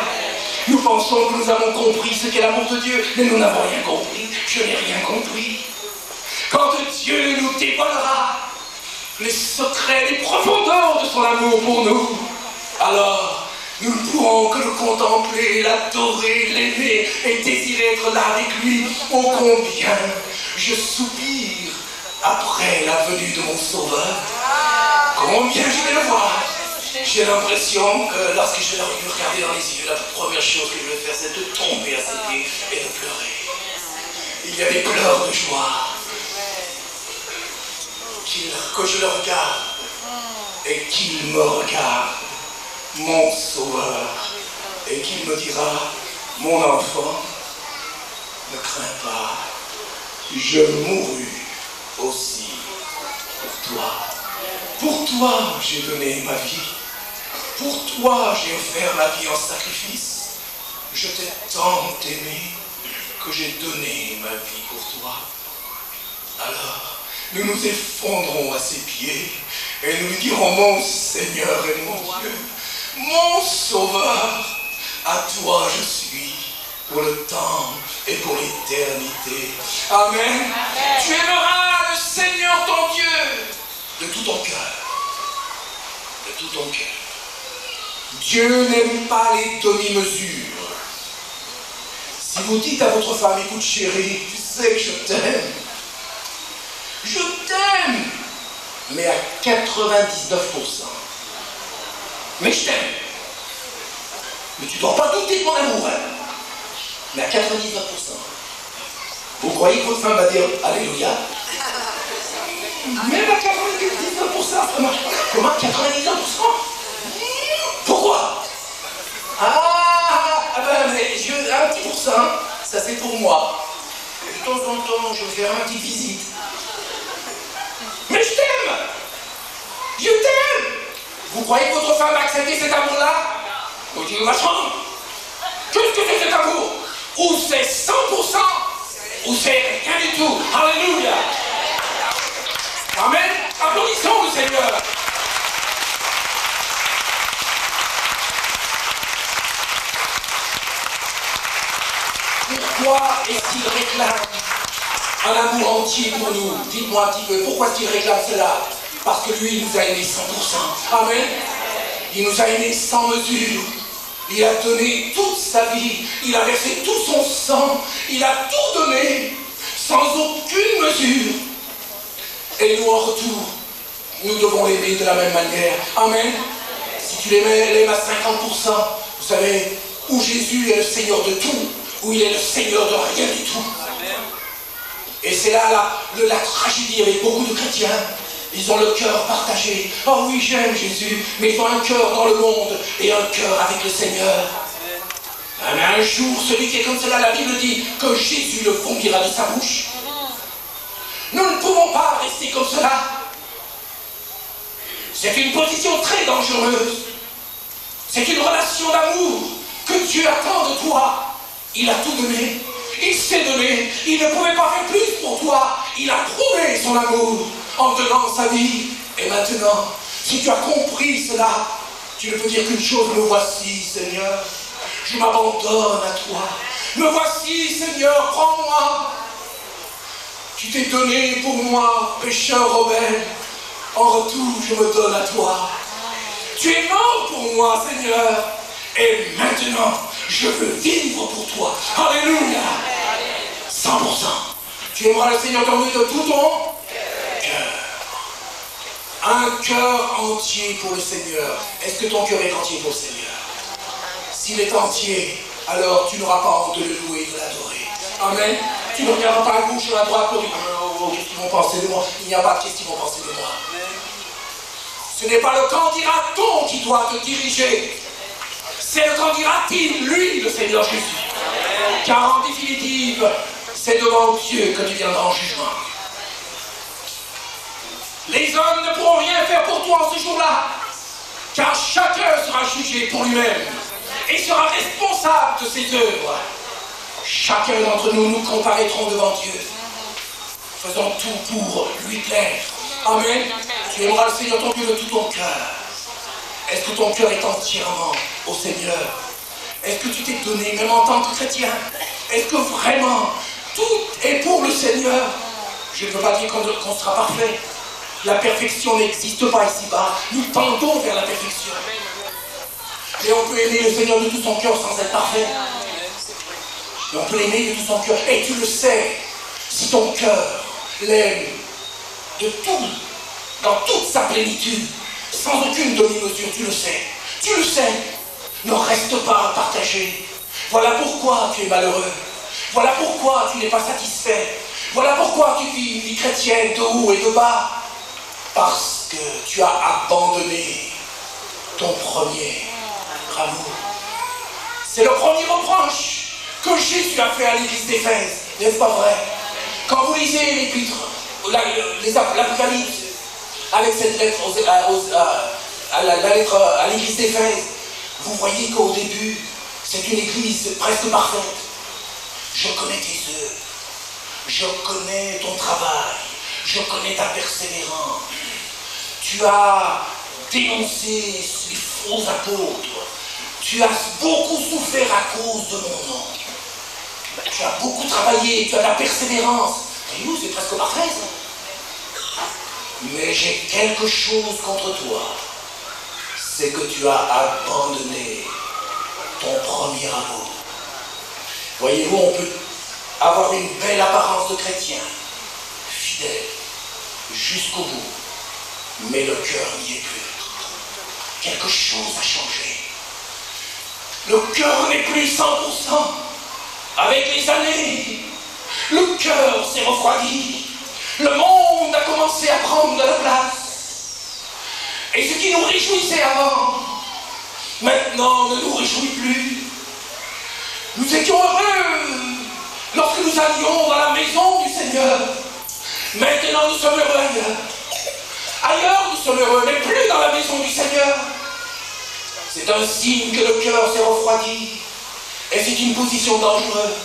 Nous pensons que nous avons compris ce qu'est l'amour de Dieu, mais nous n'avons rien compris. Je n'ai rien compris. Quand Dieu nous dévoilera les secrets, les profondeurs de son amour pour nous, alors nous ne pourrons que le contempler, l'adorer, l'aimer et désirer être là avec lui. Oh combien je soupire après la venue de mon Sauveur. Combien je vais le voir. J'ai l'impression que lorsque je vais le regarder dans les yeux, la première chose que je vais faire, c'est de tomber à ses pieds et de pleurer. Il y a des pleurs de joie. Que je le regarde et qu'il me regarde, mon Sauveur, et qu'il me dira, mon enfant, ne crains pas, je mourus aussi pour toi. Pour toi, j'ai donné ma vie. Pour toi, j'ai offert ma vie en sacrifice. Je t'ai tant aimé que j'ai donné ma vie pour toi. Alors, nous nous effondrons à ses pieds et nous lui dirons, mon Seigneur et mon Dieu, mon Sauveur, à toi je suis pour le temps et pour l'éternité. Amen. Amen. Tu aimeras le Seigneur ton Dieu de tout ton cœur. De tout ton cœur. Dieu n'aime pas les demi-mesures. Si vous dites à votre femme, écoute chérie, tu sais que je t'aime. Je t'aime, mais à 99%. Mais je t'aime. Mais tu ne dois pas douter de mon amour, hein. Mais à 99%. Vous croyez que votre femme va dire Alléluia? Même à 99%, ça marche pas. Comment 99%? Pourquoi? Ben, mais un petit pourcent, ça c'est pour moi. De temps en temps, je vais faire une petite visite. Mais je t'aime! Je t'aime! Vous croyez que votre femme a accepté cet amour-là? Vous dites, vachement! Qu'est-ce que c'est cet amour? Ou c'est 100%, ou c'est rien du tout. Alléluia! Amen! Applaudissons le Seigneur! Pourquoi est-ce qu'il réclame un amour entier pour nous? Dites-moi un petit peu, pourquoi est-ce qu'il réclame cela? Parce que lui, il nous a aimés 100%. Amen. Il nous a aimés sans mesure. Il a donné toute sa vie. Il a versé tout son sang. Il a tout donné sans aucune mesure. Et nous, en retour, nous devons l'aimer de la même manière. Amen. Si tu l'aimes à 50%, vous savez, où Jésus est le Seigneur de tout, où il est le Seigneur de rien du tout. Et c'est là la tragédie avec beaucoup de chrétiens. Ils ont le cœur partagé. Oh oui, j'aime Jésus, mais ils ont un cœur dans le monde et un cœur avec le Seigneur. Mais un jour, celui qui est comme cela, la Bible dit que Jésus le vomira de sa bouche. Nous ne pouvons pas rester comme cela. C'est une position très dangereuse. C'est une relation d'amour que Dieu attend de toi. Il a tout donné. Il s'est donné. Il ne pouvait pas faire plus pour toi. Il a prouvé son amour en donnant sa vie. Et maintenant, si tu as compris cela, tu ne peux dire qu'une chose: me voici, Seigneur. Je m'abandonne à toi. Me voici, Seigneur, prends-moi. Tu t'es donné pour moi, pécheur rebelle. En retour, je me donne à toi. Tu es mort pour moi, Seigneur. Et maintenant, je veux vivre pour toi. Alléluia. 100%. Tu aimeras le Seigneur ton Dieu de tout ton cœur. Un cœur entier pour le Seigneur. Est-ce que ton cœur est entier pour le Seigneur? S'il est entier, alors tu n'auras pas honte de le louer et de l'adorer. Amen. Tu ne regarderas pas à gauche ou à droite pour dire qu'est-ce qu'ils vont penser de moi. Il n'y a pas de qu'est-ce qu'ils vont penser de moi. Ce n'est pas le candidat-on qui doit te diriger. C'est le candidat-il, lui, le Seigneur Jésus. Car en définitive, c'est devant Dieu que tu viendras en jugement. Les hommes ne pourront rien faire pour toi en ce jour-là, car chacun sera jugé pour lui-même et sera responsable de ses œuvres. Chacun d'entre nous, nous comparaîtrons devant Dieu. Faisons tout pour lui plaire. Amen. Tu aimeras le Seigneur ton Dieu de tout ton cœur, Est-ce que ton cœur est entièrement au Seigneur? Est-ce que tu t'es donné, même en tant que chrétien? Est-ce que vraiment tout est pour le Seigneur? Je ne veux pas dire qu'on sera parfait. La perfection n'existe pas ici-bas. Nous tendons vers la perfection. Et on peut aimer le Seigneur de tout son cœur sans être parfait. Et on peut l'aimer de tout son cœur. Et tu le sais, si ton cœur l'aime de tout, dans toute sa plénitude, sans aucune demi-mesure, tu le sais. Tu le sais. Ne reste pas partagé. Voilà pourquoi tu es malheureux. Voilà pourquoi tu n'es pas satisfait. Voilà pourquoi tu vis une vie chrétienne de haut et de bas. Parce que tu as abandonné ton premier amour. C'est le premier reproche que Jésus a fait à l'église d'Éphèse. N'est-ce pas vrai? Quand vous lisez l'épître, l'Apocalypse, avec cette lettre la lettre à l'église d'Éphèse, vous voyez qu'au début, c'est une église presque parfaite. Je connais tes œuvres, je connais ton travail, je connais ta persévérance. Tu as dénoncé les faux apôtres, tu as beaucoup souffert à cause de mon nom. Tu as beaucoup travaillé, tu as de la persévérance. Et nous, c'est presque parfait, ça. Mais j'ai quelque chose contre toi. C'est que tu as abandonné ton premier amour. Voyez-vous, on peut avoir une belle apparence de chrétien, fidèle, jusqu'au bout, mais le cœur n'y est plus. Quelque chose a changé. Le cœur n'est plus 100%. Avec les années, le cœur s'est refroidi. Le monde a commencé à prendre de la place. Et ce qui nous réjouissait avant, maintenant ne nous réjouit plus. Nous étions heureux lorsque nous allions dans la maison du Seigneur. Maintenant nous sommes heureux ailleurs. Ailleurs nous sommes heureux, mais plus dans la maison du Seigneur. C'est un signe que le cœur s'est refroidi. Et c'est une position dangereuse.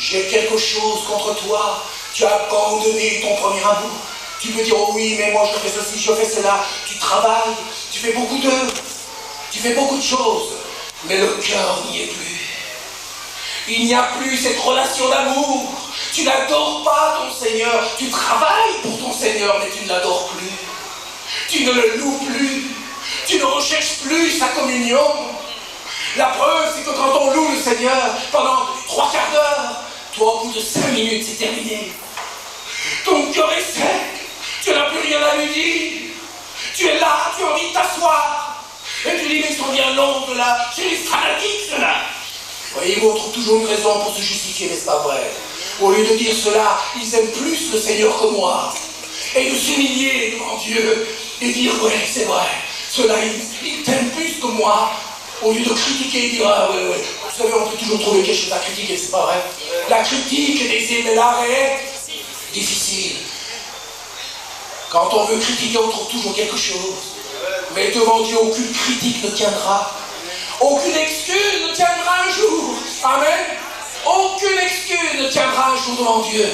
J'ai quelque chose contre toi. Tu as abandonné ton premier amour. Tu peux dire, oh oui, mais moi je fais ceci, je fais cela. Tu travailles, tu fais beaucoup d'œuvres, tu fais beaucoup de choses. Mais le cœur n'y est plus. Il n'y a plus cette relation d'amour. Tu n'adores pas ton Seigneur. Tu travailles pour ton Seigneur, mais tu ne l'adores plus. Tu ne le loues plus. Tu ne recherches plus sa communion. La preuve, c'est que quand on loue le Seigneur pendant 3 quarts d'heure, toi, au bout de 5 minutes, c'est terminé. Ton cœur est sec. Tu n'as plus rien à lui dire. Tu es là, tu as envie de t'asseoir. Et tu dis, mais ils sont bien longs de là. C'est les fanatiques, ceux-là. Voyez-vous, on trouve toujours une raison pour se justifier, n'est-ce pas vrai? Au lieu de dire cela, ils aiment plus le Seigneur que moi. Et de s'humilier devant Dieu et dire, ouais, c'est vrai. Ceux-là, ils t'aiment plus que moi. Au lieu de critiquer et dire, ah ouais, ouais. Vous savez, on peut toujours trouver quelque chose à critiquer, c'est pas vrai? La critique est aisée, mais l'arrêt est difficile. Quand on veut critiquer, on trouve toujours quelque chose. Mais devant Dieu, aucune critique ne tiendra. Aucune excuse ne tiendra un jour. Amen. Aucune excuse ne tiendra un jour devant Dieu.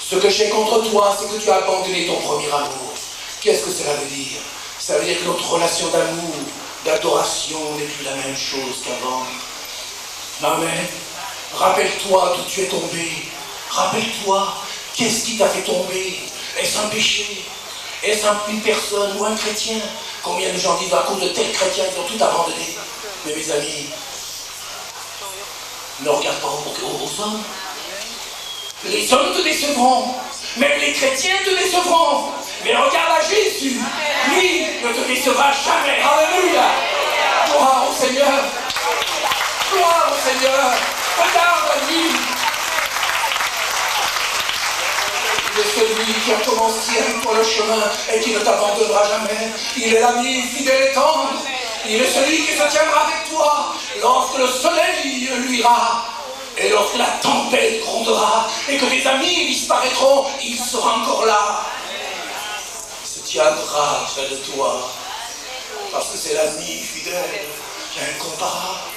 Ce que j'ai contre toi, c'est que tu as abandonné ton premier amour. Qu'est-ce que cela veut dire? Ça veut dire que notre relation d'amour, d'adoration n'est plus la même chose qu'avant. Amen. Rappelle-toi d'où tu es tombé. Rappelle-toi, qu'est-ce qui t'a fait tomber? Est-ce un péché? Est-ce une personne ou un chrétien? Combien de gens disent à cause de tel chrétien, ils ont tout abandonné? Mais mes amis, ne regarde pas aux hommes. Les hommes te décevront. Même les chrétiens te décevront. Mais regarde à Jésus. Lui ne te décevra jamais. Alléluia. Gloire au Seigneur. Gloire au Seigneur. Regarde à lui. Il est celui qui a commencé avec toi le chemin et qui ne t'abandonnera jamais. Il est l'ami fidèle et tendre. Il est celui qui se tiendra avec toi lorsque le soleil luira et lorsque la tempête grondera et que tes amis disparaîtront, il sera encore là. Il se tiendra près de toi parce que c'est l'ami fidèle, incomparable.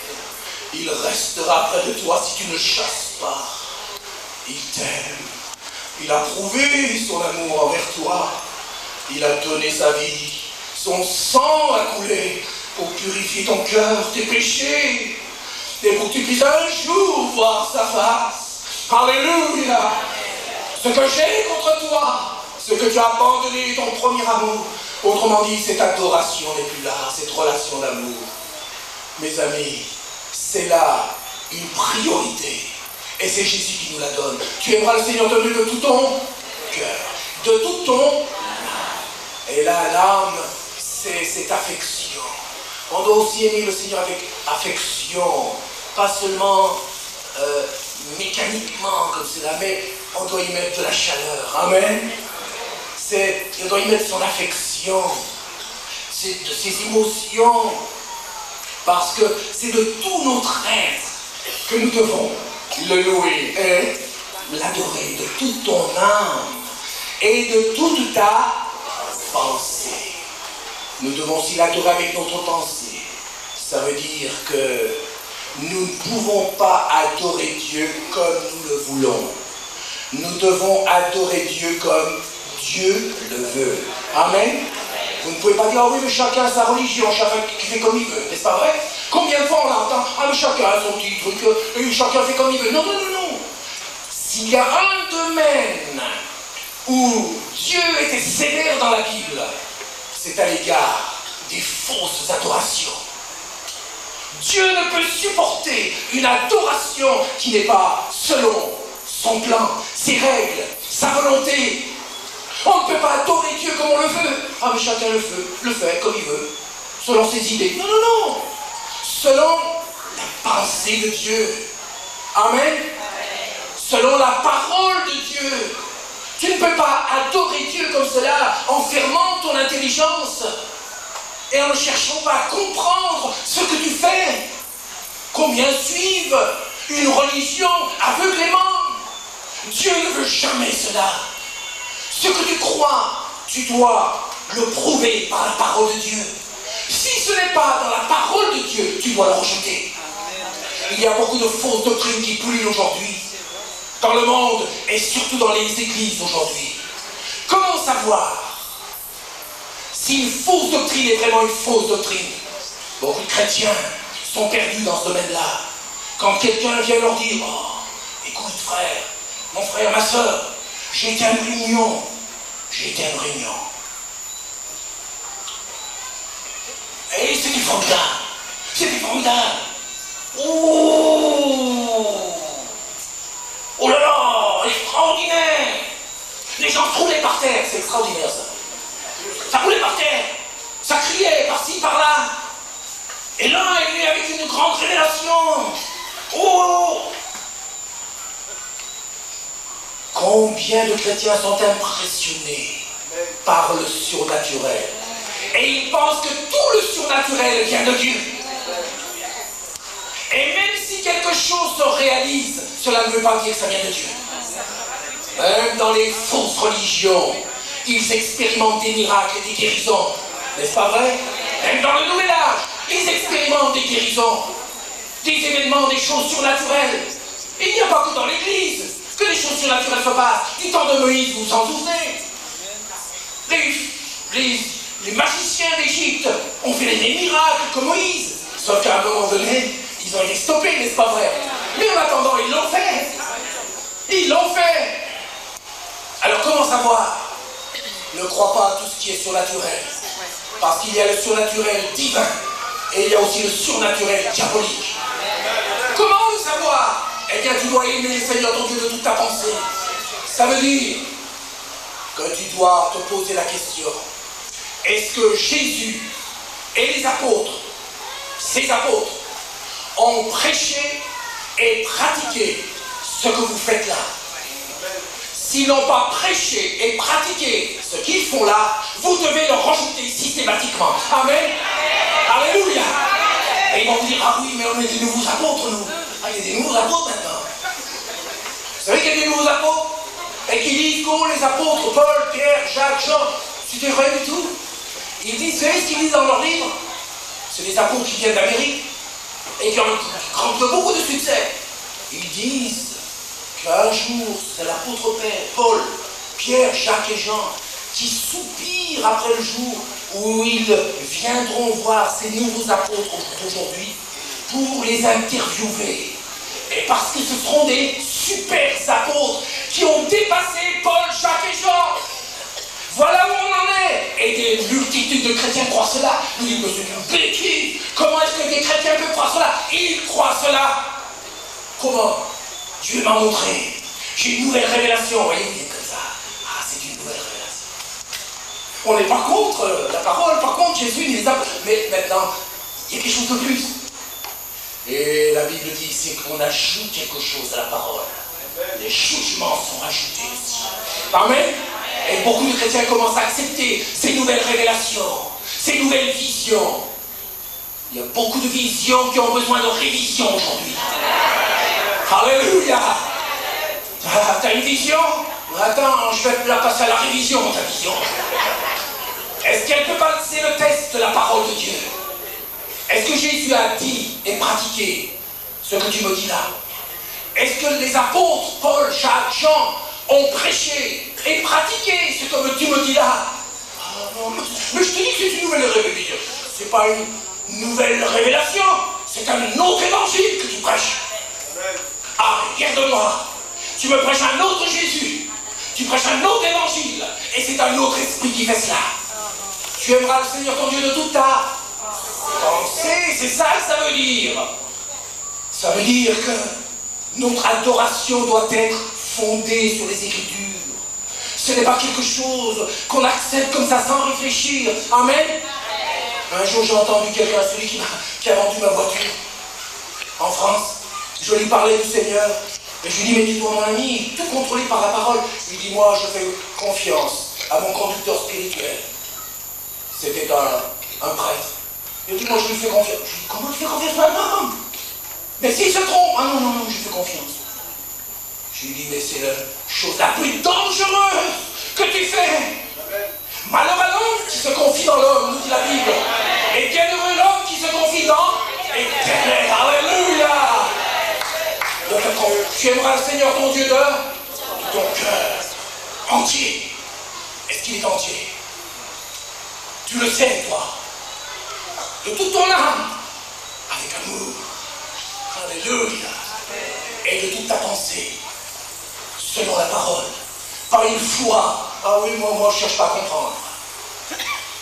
Il restera près de toi si tu ne le chasses pas. Il t'aime. Il a prouvé son amour envers toi. Il a donné sa vie. Son sang a coulé pour purifier ton cœur, tes péchés, et pour que tu puisses un jour voir sa face. Alléluia! Ce que j'ai contre toi, ce que tu as abandonné ton premier amour, autrement dit, cette adoration n'est plus là, cette relation d'amour. Mes amis, c'est là une priorité. Et c'est Jésus qui nous la donne. Tu aimeras le Seigneur ton Dieu de tout ton cœur, de tout ton âme. Et là, l'âme, c'est cette affection. On doit aussi aimer le Seigneur avec affection. Pas seulement mécaniquement comme cela, mais on doit y mettre de la chaleur. Amen. On doit y mettre son affection, de ses émotions. Parce que c'est de tout notre être que nous devons le louer et l'adorer de toute ton âme et de toute ta pensée. Nous devons aussi l'adorer avec notre pensée. Ça veut dire que nous ne pouvons pas adorer Dieu comme nous le voulons. Nous devons adorer Dieu comme Dieu le veut. Amen. Vous ne pouvez pas dire, ah oui, mais chacun a sa religion, chacun qui fait comme il veut, n'est-ce pas vrai? Combien de fois on l'entend, ah mais chacun a son petit truc, et chacun fait comme il veut. Non, non, non, non. S'il y a un domaine où Dieu était sévère dans la Bible, c'est à l'égard des fausses adorations. Dieu ne peut supporter une adoration qui n'est pas selon son plan, ses règles, sa volonté. On ne peut pas adorer Dieu comme on le veut. Ah mais chacun le fait comme il veut, selon ses idées. Non, non, non. Selon la pensée de Dieu. Amen. Selon la parole de Dieu. Tu ne peux pas adorer Dieu comme cela en fermant ton intelligence et en ne cherchant pas à comprendre ce que tu fais. Combien suivent une religion aveuglément? Dieu ne veut jamais cela. Ce que tu crois, tu dois le prouver par la parole de Dieu. Si ce n'est pas dans la parole de Dieu, tu dois le rejeter. Il y a beaucoup de fausses doctrines qui pullulent aujourd'hui, dans le monde et surtout dans les églises aujourd'hui. Comment savoir si une fausse doctrine est vraiment une fausse doctrine? Beaucoup de chrétiens sont perdus dans ce domaine-là. Quand quelqu'un vient leur dire, oh, écoute frère, mon frère, ma soeur, j'ai été à une réunion. Et c'était formidable. C'était formidable. Oh là là, extraordinaire. Les gens se roulaient par terre, c'est extraordinaire ça. Ça roulait par terre, ça criait par-ci, par-là. Et l'un est venu avec une grande révélation. Oh! Combien de chrétiens sont impressionnés par le surnaturel? Et ils pensent que tout le surnaturel vient de Dieu. Et même si quelque chose se réalise, cela ne veut pas dire que ça vient de Dieu. Même dans les fausses religions, ils expérimentent des miracles et des guérisons. N'est-ce pas vrai? Même dans le Nouvel Âge, ils expérimentent des guérisons, des événements, des choses surnaturelles. Et il n'y a pas que dans l'Église que les choses surnaturelles se passent. Du temps de Moïse, vous vous en souvenez? Les magiciens d'Égypte ont fait les mêmes miracles que Moïse. Sauf qu'à un moment donné, ils ont été stoppés, n'est-ce pas vrai? Mais en attendant, ils l'ont fait. Ils l'ont fait. Alors comment savoir? Ne crois pas à tout ce qui est surnaturel. Parce qu'il y a le surnaturel divin et il y a aussi le surnaturel diabolique. Comment le savoir? Eh bien, tu dois aimer le Seigneur ton Dieu de toute ta pensée. Ça veut dire que tu dois te poser la question. Est-ce que Jésus et les apôtres, ces apôtres, ont prêché et pratiqué ce que vous faites là? S'ils n'ont pas prêché et pratiqué ce qu'ils font là, vous devez le rajouter systématiquement. Amen. Alléluia. Et ils vont vous dire, ah oui, mais on est des nouveaux apôtres, nous. Ah, il y a des nouveaux apôtres maintenant. Vous savez qu'il y a des nouveaux apôtres? Et qui disent qu'aux les apôtres, Paul, Pierre, Jacques, Jean, c'était vrai du tout. Ils disent, vous savez ce qu'ils disent dans leur livre? C'est des apôtres qui viennent d'Amérique et qui rencontrent beaucoup de succès. Ils disent qu'un jour, c'est l'apôtre Père, Paul, Pierre, Jacques et Jean qui soupirent après le jour où ils viendront voir ces nouveaux apôtres d'aujourd'hui pour les interviewer. Et parce que ce seront des super apôtres qui ont dépassé Paul, Jacques et Jean. Voilà où on en est. Et des multitudes de chrétiens croient cela. Nous disons que c'est une bêtise. Comment est-ce que des chrétiens peuvent croire cela? Ils croient cela. Comment? Dieu m'a montré. J'ai une nouvelle révélation. Vous voyez, vous dites comme ça. Ah, c'est une nouvelle révélation. On n'est pas contre la parole. Par contre, Jésus dit les apôtres. Mais maintenant, il y a quelque chose de plus. Et la Bible dit, c'est qu'on ajoute quelque chose à la parole. Les jugements sont ajoutés aussi. Amen. Et beaucoup de chrétiens commencent à accepter ces nouvelles révélations, ces nouvelles visions. Il y a beaucoup de visions qui ont besoin de révision aujourd'hui. Alléluia. Ah, t'as une vision? Attends, je vais la passer à la révision, ta vision. Est-ce qu'elle peut passer le test de la parole de Dieu? Est-ce que Jésus a dit et pratiqué ce que tu me dis là? Est-ce que les apôtres, Paul, Jacques, Jean, ont prêché et pratiqué ce que tu me dis là? Ah non, mais je te dis que c'est une nouvelle révélation. C'est pas une nouvelle révélation, c'est un autre évangile que tu prêches. Ah, regarde-moi. Tu me prêches un autre Jésus. Tu prêches un autre évangile. Et c'est un autre esprit qui fait cela. Tu aimeras le Seigneur ton Dieu de toute ta pensée. C'est ça que ça veut dire. Ça veut dire que notre adoration doit être fondée sur les Écritures. Ce n'est pas quelque chose qu'on accepte comme ça sans réfléchir. Amen. Un jour j'ai entendu quelqu'un, celui qui a vendu ma voiture en France. Je lui parlais du Seigneur. Et je lui dis, mais dis-toi mon ami, tout contrôlé par la parole. Il dit, moi je fais confiance à mon conducteur spirituel. C'était un prêtre. Il dit, moi je lui fais confiance. Je lui dis, comment tu fais confiance à un homme? Mais s'il se trompe, ah non, je lui fais confiance. Je lui dis, mais c'est la chose la plus dangereuse que tu fais. Malheur à l'homme qui se confie dans l'homme, nous dit la Bible. Et bienheureux l'homme qui se confie dans l'Éternel. Alléluia. Donc, tu aimeras le Seigneur ton Dieu de ton cœur entier. Est-ce qu'il est entier? Tu le sais, toi. De toute ton âme. Avec amour. Alléluia. Et de toute ta pensée. Selon la parole. Par une foi. Ah oui, moi je cherche pas à comprendre.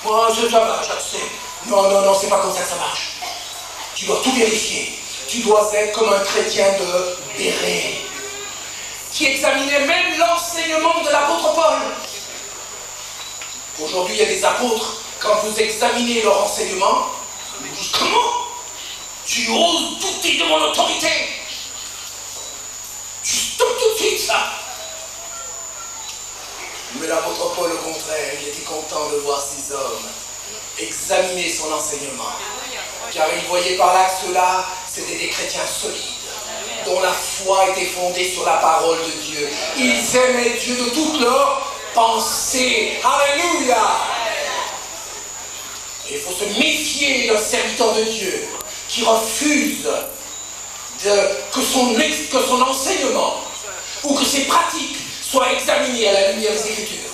Moi, ça va, je sais. Non, c'est pas comme ça que ça marche. Tu dois tout vérifier. Tu dois être comme un chrétien de Béret, qui examinait même l'enseignement de l'apôtre Paul. Aujourd'hui, il y a des apôtres, quand vous examinez leur enseignement, ils disent, comment tu oses douter de mon autorité? Tu stoppes tout de suite ça. Mais l'apôtre Paul, au contraire, il était content de voir ces hommes examiner son enseignement. Car il voyait par là que ceux-là, c'était des chrétiens solides, dont la foi était fondée sur la parole de Dieu. Ils aimaient Dieu de toute leur pensée. Alléluia! Il faut se méfier d'un serviteur de Dieu qui refuse que son enseignement ou que ses pratiques soient examinées à la lumière des Écritures.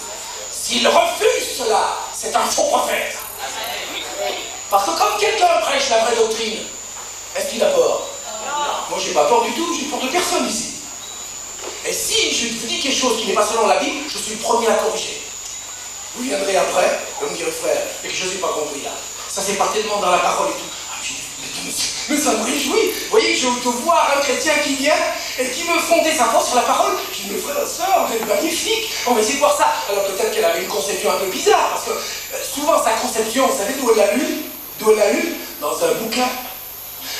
S'il refuse cela, c'est un faux prophète. Parce que quand quelqu'un prêche la vraie doctrine, est-ce qu'il a peur? Moi, j'ai pas peur du tout, j'ai peur de personne ici. Et si je vous dis quelque chose qui n'est pas selon la Bible, je suis le premier à corriger. Vous viendrez après, et vous me direz, frère, et que je n'ai pas compris là. Ça c'est pas tellement dans la parole et tout. Ah, mais ça me réjouit. Vous voyez, je peux voir un chrétien qui vient et qui veut fonder sa foi sur la parole. Je dis, mais frère, sœur, c'est magnifique. On va essayer de voir ça. Alors peut-être qu'elle avait une conception un peu bizarre, parce que souvent sa conception, vous savez d'où elle l'a lu? D'où elle l'a lu? Dans un bouquin,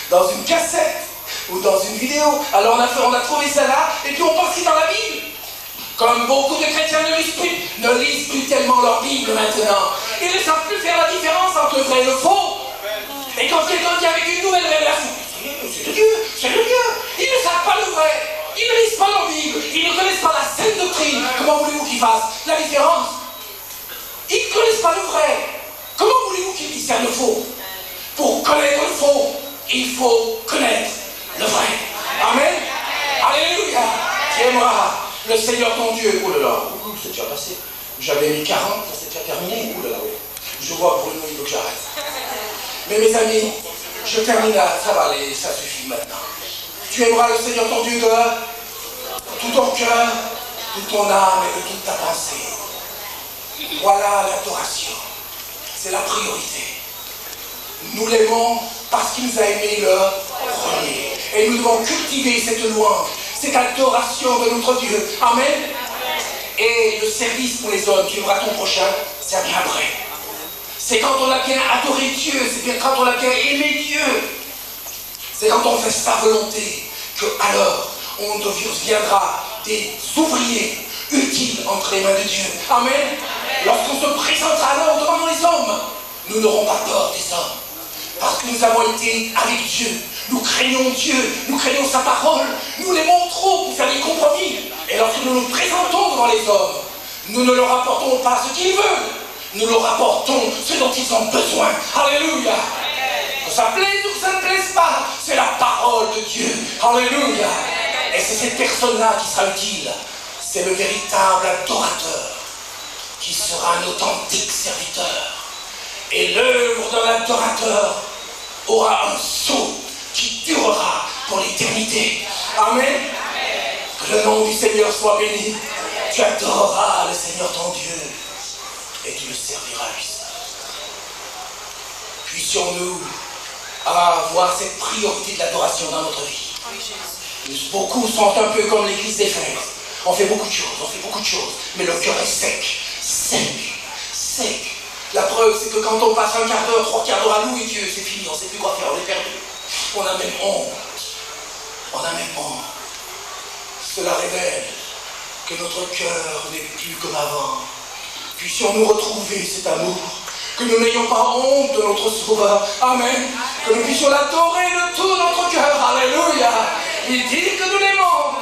dans une cassette, ou dans une vidéo. Alors on a trouvé ça là, et puis on pense que c'est dans la Bible. Comme beaucoup de chrétiens ne lisent plus tellement leur Bible maintenant. Ils ne savent plus faire la différence entre le vrai et le faux. Et quand quelqu'un vient avec une nouvelle révélation, c'est de Dieu, c'est de Dieu. Ils ne savent pas le vrai. Ils ne lisent pas leur Bible. Ils ne connaissent pas la saine doctrine. Comment voulez-vous qu'ils fassent la différence? Ils ne connaissent pas le vrai. Comment voulez-vous qu'ils discernent le faux? Pour connaître le faux, il faut connaître le vrai. Amen. Alléluia. Tu aimeras le Seigneur ton Dieu. Oh là là, c'est déjà passé. J'avais mis 40, ça s'est déjà terminé. Oh là là, oui. Je vois Bruno, il veut que j'arrête. Mais mes amis, je termine là, ça va aller, ça suffit maintenant. Tu aimeras le Seigneur ton Dieu de tout ton cœur, toute ton âme et de toute ta pensée. Voilà l'adoration. C'est la priorité. Nous l'aimons parce qu'il nous a aimés le premier. Et nous devons cultiver cette louange, cette adoration de notre Dieu. Amen. Et le service pour les hommes, tu aimeras ton prochain, ça vient après. C'est quand on a bien adoré Dieu, c'est bien quand on a bien aimé Dieu. C'est quand on fait sa volonté que alors on deviendra des ouvriers utiles entre les mains de Dieu. Amen. Lorsqu'on se présentera alors devant les hommes, nous n'aurons pas peur des hommes. Parce que nous avons été avec Dieu. Nous craignons Dieu, nous craignons sa parole. Nous l'aimons trop pour faire des compromis. Et lorsque nous nous présentons devant les hommes, nous ne leur apportons pas ce qu'ils veulent. Nous leur apportons ce dont ils ont besoin. Alléluia. Que ça plaise ou que ça ne plaise pas, c'est la parole de Dieu. Alléluia. Et c'est cette personne-là qui sera utile. C'est le véritable adorateur qui sera un authentique serviteur. Et l'œuvre d'un adorateur aura un sceau qui durera pour l'éternité. Amen. Que le nom du Seigneur soit béni. Tu adoreras le Seigneur ton Dieu et tu le serviras lui seul. Puissions-nous avoir cette priorité de l'adoration dans notre vie. Beaucoup sont un peu comme l'église d'Éphèse. On fait beaucoup de choses, mais le cœur est sec. La preuve, c'est que quand on passe un quart d'heure, 3 quarts d'heure à louer Dieu, c'est fini, on ne sait plus quoi faire, on est perdu. On a même honte. Cela révèle que notre cœur n'est plus comme avant. Puissions-nous retrouver cet amour, que nous n'ayons pas honte de notre Sauveur. Amen. Que nous puissions l'adorer de tout notre cœur. Alléluia. Il dit que nous l'aimons.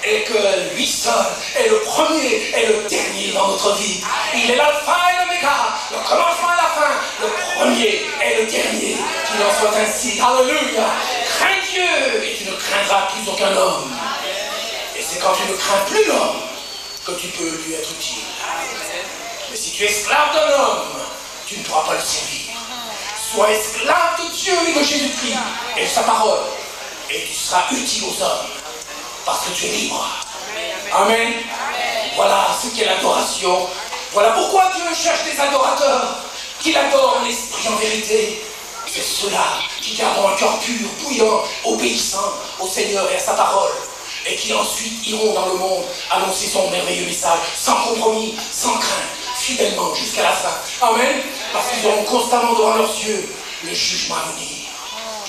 Et que lui seul est le premier et le dernier dans notre vie. Il est l'alpha et l'oméga, le commencement et la fin, le premier et le dernier. Qu'il en soit ainsi. Alléluia. Crains Dieu et tu ne craindras plus aucun homme. Et c'est quand tu ne crains plus l'homme que tu peux lui être utile. Mais si tu es esclave d'un homme, tu ne pourras pas le servir. Sois esclave de Dieu et de Jésus-Christ et de sa parole. Et tu seras utile aux hommes. Parce que tu es libre. Amen. Voilà ce qu'est l'adoration. Voilà pourquoi Dieu cherche des adorateurs qui l'adorent en esprit, en vérité. C'est ceux-là qui garderont un cœur pur, bouillant, obéissant au Seigneur et à sa parole. Et qui ensuite iront dans le monde annoncer son merveilleux message, sans compromis, sans crainte, fidèlement jusqu'à la fin. Amen. Parce qu'ils auront constamment devant leurs yeux le jugement à venir.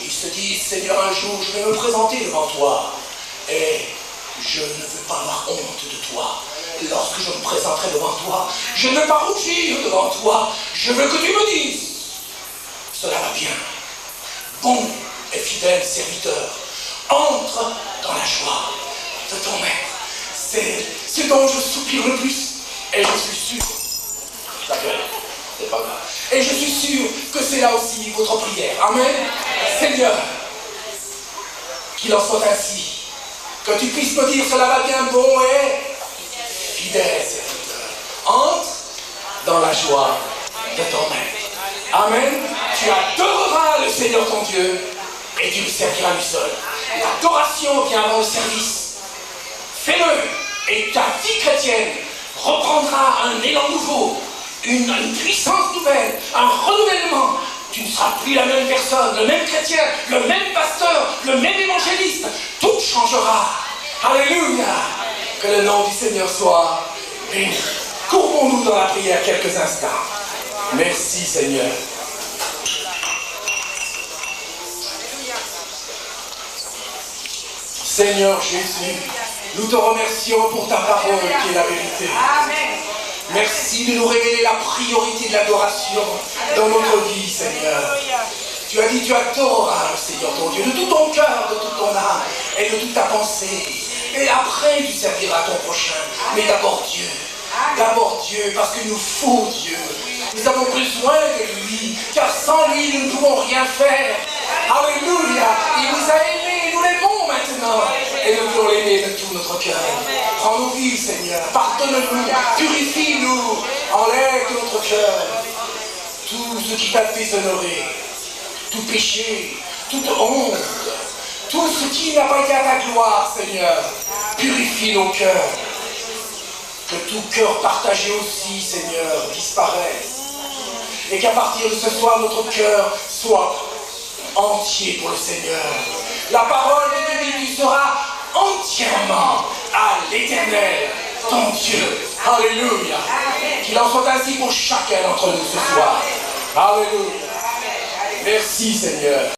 Ils se disent, Seigneur, un jour je vais me présenter devant toi. Et je ne veux pas avoir honte de toi. Lorsque je me présenterai devant toi, je ne veux pas rougir devant toi. Je veux que tu me dises, cela va bien. Bon et fidèle serviteur, entre dans la joie de ton maître. C'est ce dont je soupire le plus. Et je suis sûr, la gueule, c'est pas grave. Et je suis sûr que c'est là aussi votre prière. Amen. Seigneur, qu'il en soit ainsi. Que tu puisses me dire cela va bien, bon et fidèle serviteur. Entre dans la joie de ton maître. Amen. Tu adoreras le Seigneur ton Dieu et tu le serviras lui seul. L'adoration vient avant le service. Fais-le et ta vie chrétienne reprendra un élan nouveau, une puissance nouvelle, un renouvellement. Tu ne seras plus la même personne, le même chrétien, le même pasteur, le même évangéliste. Tout changera. Alléluia. Que le nom du Seigneur soit béni. Courbons-nous dans la prière quelques instants. Merci Seigneur. Seigneur Jésus, nous te remercions pour ta parole qui est la vérité. Merci de nous révéler la priorité de l'adoration dans notre vie, Seigneur. Tu as dit, tu adoreras le Seigneur ton Dieu de tout ton cœur, de toute ton âme et de toute ta pensée. Et après, tu serviras ton prochain. Mais d'abord Dieu. D'abord Dieu, parce qu'il nous faut Dieu. Nous avons besoin de lui, car sans lui, nous ne pouvons rien faire. Alléluia. Il nous a aimés, nous l'aimons maintenant. Et nous voulons l'aimer de tout notre cœur. Prends nos vies, Seigneur. Pardonne-nous, purifie-nous, enlève de notre cœur tout ce qui t'a déshonoré, tout péché, toute honte, tout ce qui n'a pas été à ta gloire, Seigneur. Purifie nos cœurs. Que tout cœur partagé aussi, Seigneur, disparaisse. Et qu'à partir de ce soir, notre cœur soit entier pour le Seigneur. La parole de Dieu sera entièrement à l'Éternel, ton Dieu. Alléluia. Qu'il en soit ainsi pour chacun d'entre nous ce soir. Alléluia. Merci, Seigneur.